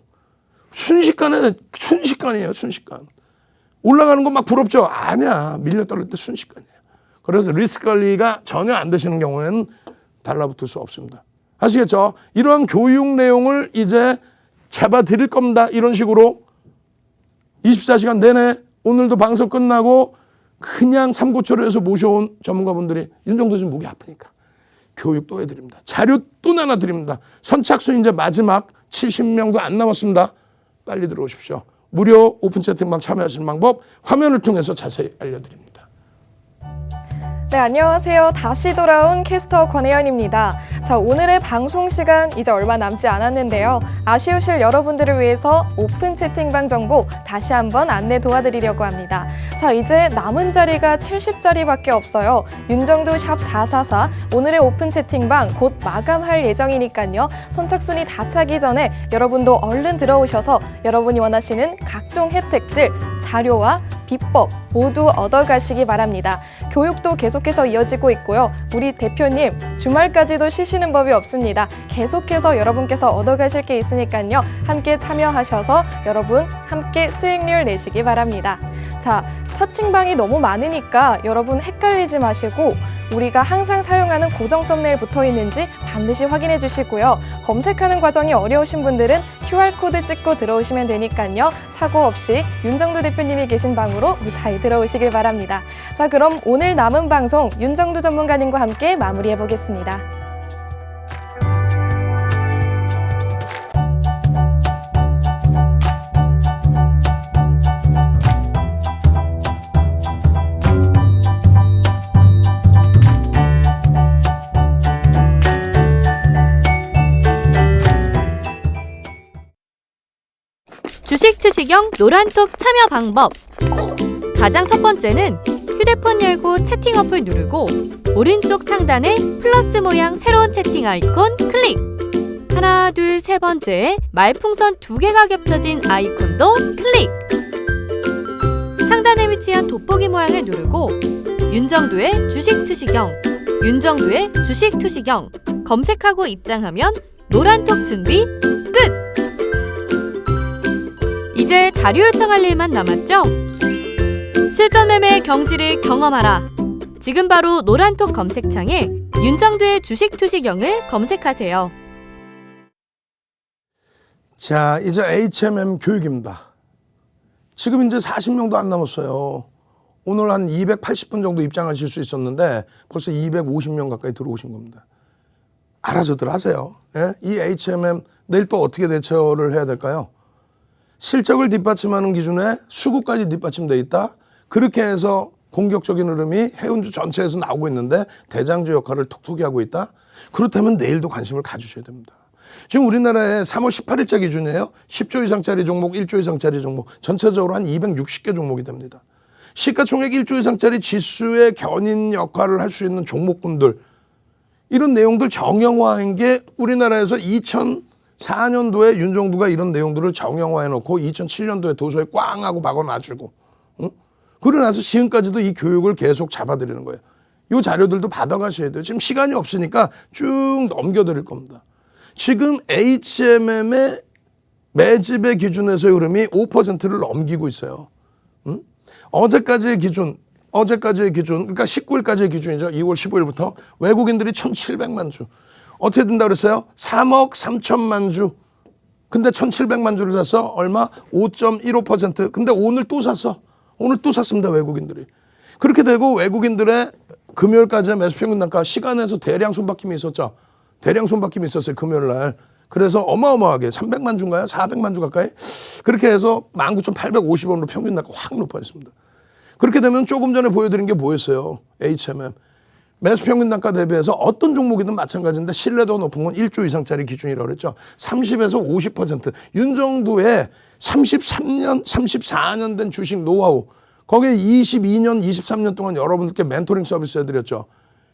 순식간이에요. 순식간. 올라가는 건 막 부럽죠? 아니야. 밀려 떨어질 때 순식간이에요. 그래서 리스크 관리가 전혀 안 되시는 경우에는 달라붙을 수 없습니다. 아시겠죠? 이러한 교육 내용을 이제 잡아드릴 겁니다. 이런 식으로 24시간 내내 오늘도 방송 끝나고 그냥 삼고초를 해서 모셔온 전문가분들이 윤정도 지금 목이 아프니까 교육 또 해드립니다. 자료 또 나눠드립니다. 선착순 이제 마지막 70명도 안 남았습니다. 빨리 들어오십시오. 무료 오픈 채팅방 참여하시는 방법 화면을 통해서 자세히 알려드립니다. 네, 안녕하세요. 다시 돌아온 캐스터 권혜연입니다. 자, 오늘의 방송 시간 이제 얼마 남지 않았는데요. 아쉬우실 여러분들을 위해서 오픈 채팅방 정보 다시 한번 안내 도와드리려고 합니다. 자, 이제 남은 자리가 70자리밖에 없어요. 윤정도 샵 444 오늘의 오픈 채팅방 곧 마감할 예정이니까요. 선착순이 다 차기 전에 여러분도 얼른 들어오셔서 여러분이 원하시는 각종 혜택들, 자료와 비법 모두 얻어가시기 바랍니다. 교육도 계속해서 이어지고 있고요. 우리 대표님 주말까지도 쉬시는 법이 없습니다. 계속해서 여러분께서 얻어가실 게 있으니까요. 함께 참여하셔서 여러분 함께 수익률 내시기 바랍니다. 자, 사칭방이 너무 많으니까 여러분 헷갈리지 마시고 우리가 항상 사용하는 고정 썸네일 붙어 있는지 반드시 확인해 주시고요. 검색하는 과정이 어려우신 분들은 QR코드 찍고 들어오시면 되니까요. 사고 없이 윤정도 대표님이 계신 방으로 무사히 들어오시길 바랍니다. 자, 그럼 오늘 남은 방송 윤정도 전문가님과 함께 마무리해 보겠습니다. 주식투시경 노란톡 참여 방법. 가장 첫 번째는 휴대폰 열고 채팅 어플 누르고 오른쪽 상단에 플러스 모양 새로운 채팅 아이콘 클릭. 하나, 둘, 세 번째 말풍선 2개가 겹쳐진 아이콘도 클릭. 상단에 위치한 돋보기 모양을 누르고 윤정두의 주식투시경, 윤정두의 주식투시경 검색하고 입장하면 노란톡 준비 끝! 이제 자료 요청할 일만 남았죠? 실전 매매 경지를 경험하라. 지금 바로 노란톡 검색창에 윤정두의 주식투시경을 검색하세요. 자, 이제 HMM 교육입니다. 지금 이제 40명도 안 남았어요. 오늘 한 280분 정도 입장하실 수 있었는데 벌써 250명 가까이 들어오신 겁니다. 알아서들 하세요. 예? 이 HMM 내일 또 어떻게 대처를 해야 될까요? 실적을 뒷받침하는 기준에 수급까지 뒷받침돼 있다. 그렇게 해서 공격적인 흐름이 해운주 전체에서 나오고 있는데 대장주 역할을 톡톡히 하고 있다. 그렇다면 내일도 관심을 가주셔야 됩니다. 지금 우리나라에 3월 18일자 기준이에요. 10조 이상짜리 종목, 1조 이상짜리 종목 전체적으로 한 260개 종목이 됩니다. 시가총액 1조 이상짜리 지수의 견인 역할을 할 수 있는 종목군들, 이런 내용들 정형화한 게 우리나라에서 2004년도에 윤정두가 이런 내용들을 정형화해놓고 2007년도에 도서에 꽝 하고 박아놔주고, 응? 그러고 나서 지금까지도 이 교육을 계속 잡아드리는 거예요. 이 자료들도 받아가셔야 돼요. 지금 시간이 없으니까 쭉 넘겨드릴 겁니다. 지금 HMM의 매집의 기준에서의 흐름이 5%를 넘기고 있어요. 응? 어제까지의 기준, 그러니까 19일까지의 기준이죠. 2월 15일부터 외국인들이 1,700만 주. 어떻게 된다 그랬어요? 3억 3천만 주. 근데 1,700만 주를 샀어. 얼마? 5.15%. 근데 오늘 또 샀어. 오늘 또 샀습니다, 외국인들이. 그렇게 되고 외국인들의 금요일까지의 매수평균 단가 시간에서 대량 손바뀜이 있었죠. 대량 손바뀜이 있었어요, 금요일 날. 그래서 어마어마하게 300만 주인가요? 400만 주 가까이? 그렇게 해서 19,850원으로 평균 단가 확 높아졌습니다. 그렇게 되면 조금 전에 보여드린 게 뭐였어요? HMM. 매수평균 단가 대비해서 어떤 종목이든 마찬가지인데 신뢰도가 높은 건 1조 이상짜리 기준이라고 그랬죠. 30에서 50%. 윤정두의 33년, 34년 된 주식 노하우. 거기에 22년, 23년 동안 여러분들께 멘토링 서비스 해드렸죠.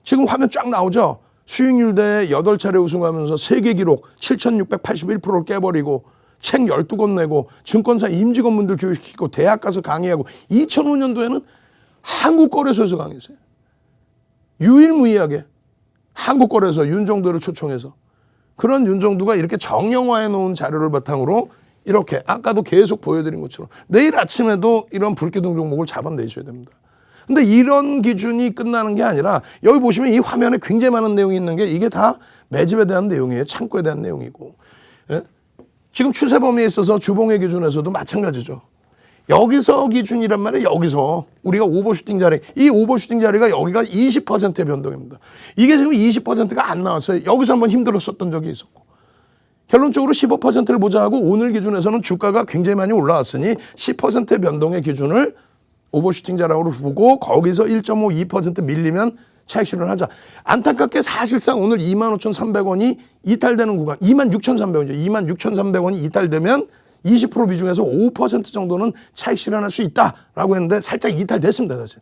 지금 화면 쫙 나오죠. 수익률 대회 8차례 우승하면서 세계 기록 7,681%를 깨버리고 책 12권 내고 증권사 임직원분들 교육시키고 대학 가서 강의하고 2005년도에는 한국거래소에서 강의했어요. 유일무이하게 한국거래소 윤정두를 초청해서. 그런 윤정두가 이렇게 정형화해 놓은 자료를 바탕으로 이렇게 아까도 계속 보여드린 것처럼 내일 아침에도 이런 불기둥 종목을 잡아내셔야 됩니다. 근데 이런 기준이 끝나는 게 아니라 여기 보시면 이 화면에 굉장히 많은 내용이 있는 게 이게 다 매집에 대한 내용이에요. 창고에 대한 내용이고. 예? 지금 추세 범위에 있어서 주봉의 기준에서도 마찬가지죠. 여기서 기준이란 말이에요. 여기서 우리가 오버슈팅 자리, 이 오버슈팅 자리가 여기가 20%의 변동입니다. 이게 지금 20%가 안 나왔어요. 여기서 한번 힘들었었던 적이 있었고. 결론적으로 15%를 보자 하고 오늘 기준에서는 주가가 굉장히 많이 올라왔으니 10%의 변동의 기준을 오버슈팅 자락으로 보고 거기서 1.5, 2% 밀리면 차익 실현을 하자. 안타깝게 사실상 오늘 25,300원이 이탈되는 구간, 26,300원이죠. 26,300원이 이탈되면 20% 비중에서 5% 정도는 차익 실현할 수 있다라고 했는데 살짝 이탈됐습니다, 사실.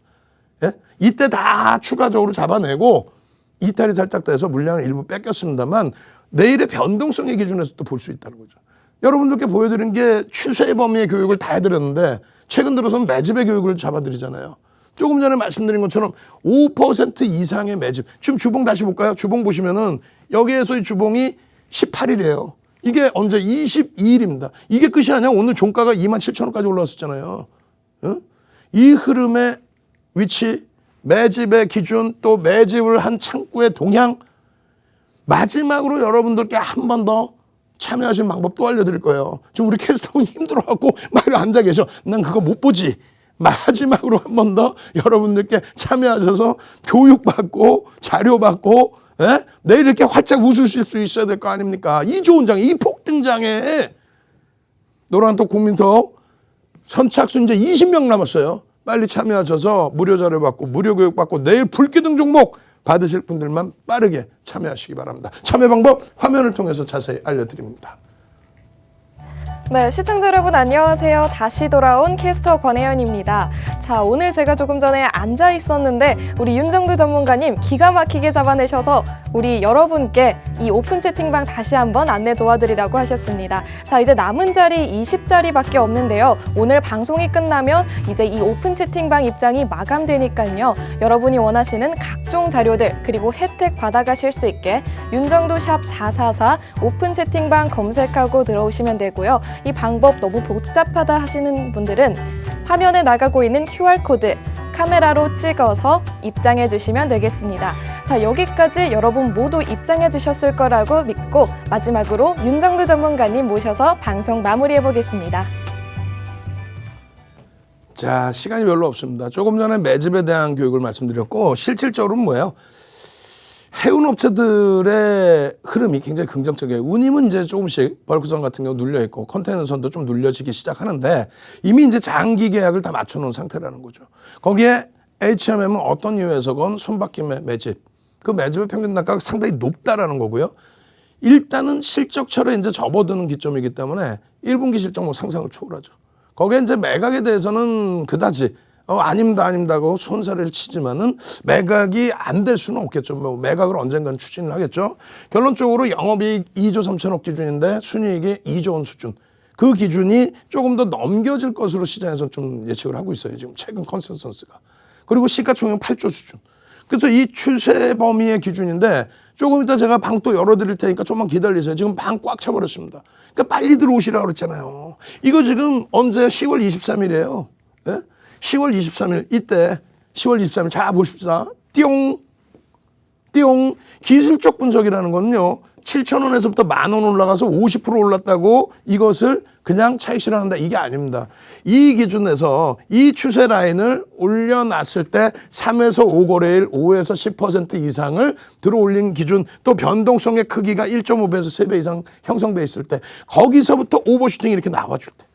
예? 이때 다 추가적으로 잡아내고 이탈이 살짝 돼서 물량을 일부 뺏겼습니다만 내일의 변동성의 기준에서 또 볼 수 있다는 거죠. 여러분들께 보여드린 게 추세 범위의 교육을 다 해드렸는데 최근 들어서는 매집의 교육을 잡아드리잖아요. 조금 전에 말씀드린 것처럼 5% 이상의 매집. 지금 주봉 다시 볼까요? 주봉 보시면은 여기에서의 주봉이 18일이에요. 이게 언제? 22일입니다. 이게 끝이 아니야. 오늘 종가가 27,000원까지 올라왔었잖아요. 응? 이 흐름의 위치, 매집의 기준, 또 매집을 한 창구의 동향, 마지막으로 여러분들께 한 번 더 참여하실 방법 또 알려드릴 거예요. 지금 우리 캐스터분 힘들어갖고 막 앉아 계셔. 난 그거 못 보지. 마지막으로 한 번 더 여러분들께 참여하셔서 교육받고 자료받고 예? 내일 이렇게 활짝 웃으실 수 있어야 될 거 아닙니까? 이 좋은 장에, 이 폭등장에 노란톡 국민톡 선착순 이제 20명 남았어요. 빨리 참여하셔서 무료 자료 받고 무료 교육 받고 내일 불기둥 종목 받으실 분들만 빠르게 참여하시기 바랍니다. 참여 방법 화면을 통해서 자세히 알려드립니다. 네, 시청자 여러분 안녕하세요. 다시 돌아온 캐스터 권혜연입니다. 자, 오늘 제가 조금 전에 앉아 있었는데 우리 윤정두 전문가님 기가 막히게 잡아내셔서 우리 여러분께 이 오픈 채팅방 다시 한번 안내 도와드리라고 하셨습니다. 자, 이제 남은 자리 20자리밖에 없는데요. 오늘 방송이 끝나면 이제 이 오픈 채팅방 입장이 마감되니까요. 여러분이 원하시는 각종 자료들 그리고 혜택 받아가실 수 있게 윤정두 샵 444 오픈 채팅방 검색하고 들어오시면 되고요. 이 방법 너무 복잡하다 하시는 분들은 화면에 나가고 있는 QR코드 카메라로 찍어서 입장해 주시면 되겠습니다. 자, 여기까지 여러분 모두 입장해 주셨을 거라고 믿고 마지막으로 윤정두 전문가님 모셔서 방송 마무리해 보겠습니다. 자, 시간이 별로 없습니다. 조금 전에 매집에 대한 교육을 말씀드렸고 실질적으로는 뭐예요? 해운 업체들의 흐름이 굉장히 긍정적이에요. 운임은 이제 조금씩 벌크선 같은 경우 눌려 있고 컨테이너선도 좀 눌려지기 시작하는데 이미 이제 장기 계약을 다 맞춰놓은 상태라는 거죠. 거기에 HMM은 어떤 이유에서건 손바뀜의 매집, 그 매집의 평균 단가가 상당히 높다라는 거고요. 일단은 실적철에 이제 접어드는 기점이기 때문에 1분기 실적 뭐 상상을 초월하죠. 거기에 이제 매각에 대해서는 그다지 아닙니다 하고 손사래를 치지만은 매각이 안 될 수는 없겠죠. 뭐 매각을 언젠가는 추진을 하겠죠. 결론적으로 영업이익 2조 3천억 기준인데 순이익이 2조 원 수준. 그 기준이 조금 더 넘겨질 것으로 시장에서 좀 예측을 하고 있어요. 지금 최근 컨센서스가. 그리고 시가총액 8조 수준. 그래서 이 추세 범위의 기준인데 조금 이따 제가 방 또 열어드릴 테니까 좀만 기다리세요. 지금 방 꽉 차버렸습니다. 그러니까 빨리 들어오시라고 그랬잖아요. 이거 지금 언제 10월 23일이에요. 예? 10월 23일 이때 10월 23일 자 보십시다. 띠용 띠용 기술적 분석이라는 건요. 7,000원에서부터 10,000원 올라가서 50% 올랐다고 이것을 그냥 차익 실현한다 이게 아닙니다. 이 기준에서 이 추세 라인을 올려놨을 때 3에서 5거래일 5에서 10% 이상을 들어올린 기준 또 변동성의 크기가 1.5배에서 3배 이상 형성돼 있을 때 거기서부터 오버슈팅이 이렇게 나와줄 때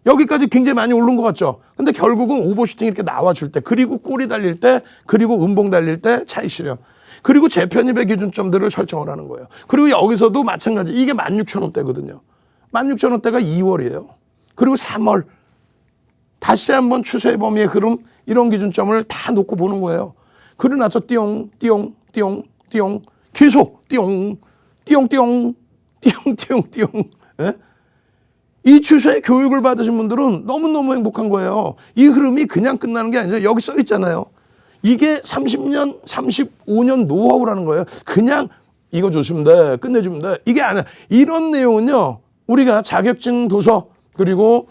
여기까지 굉장히 많이 오른 것 같죠. 근데 결국은 오버슈팅이 이렇게 나와줄 때 그리고 꼬리 달릴 때 그리고 음봉 달릴 때 차익 실현 그리고 재편입의 기준점들을 설정을 하는 거예요. 그리고 여기서도 마찬가지 이게 16,000원대거든요. 16,000원대가 2월이에요. 그리고 3월 다시 한번 추세 범위의 흐름 이런 기준점을 다 놓고 보는 거예요. 그러고 나서 띠용 띠용 띠용 띠용 계속 띠용 띠용 띠용 띠용 띠용 띠용 예? 이 추세의 교육을 받으신 분들은 너무너무 행복한 거예요. 이 흐름이 그냥 끝나는 게 아니라 여기 써 있잖아요. 이게 30년, 35년 노하우라는 거예요. 그냥 이거 주시면 돼, 끝내주면 돼. 이게 아니야. 이런 내용은요. 우리가 자격증 도서 그리고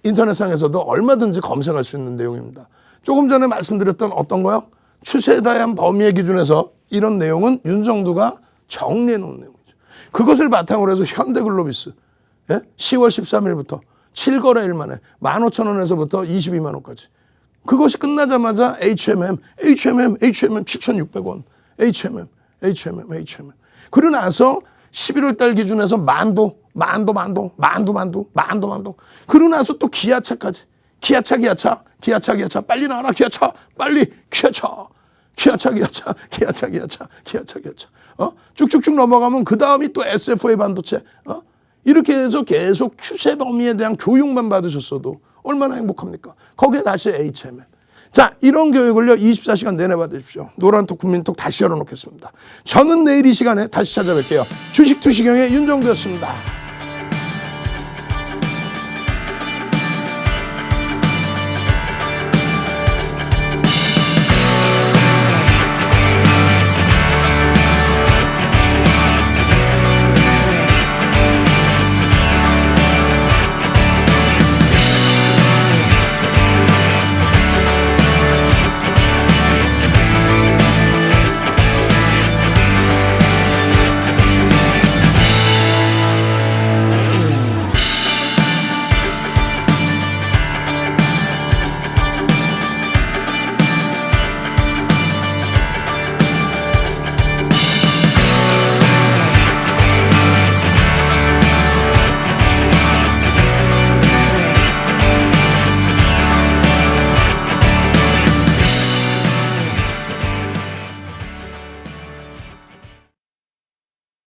인터넷상에서도 얼마든지 검색할 수 있는 내용입니다. 조금 전에 말씀드렸던 어떤 거요? 추세에 대한 범위의 기준에서 이런 내용은 윤정두가 정리해 놓은 내용이죠. 그것을 바탕으로 해서 현대글로비스 10월 13일부터 7거래일 만에 15,000원에서부터 22만 원까지. 그것이 끝나자마자 HMM 7,600원. HMM. 그러고 나서 11월 달 기준에서 만도. 그러고 나서 또 기아차까지. 기아차. 빨리 나와라, 기아차. 빨리, 기아차. 쭉쭉쭉 넘어가면 그 다음이 또 SFA 반도체. 이렇게 해서 계속 추세 범위에 대한 교육만 받으셨어도 얼마나 행복합니까? 거기에 다시 HMM. 자, 이런 교육을요 24시간 내내 받으십시오. 노란톡 국민톡 다시 열어놓겠습니다. 저는 내일 이 시간에 다시 찾아뵐게요. 주식 투시경의 윤정두였습니다.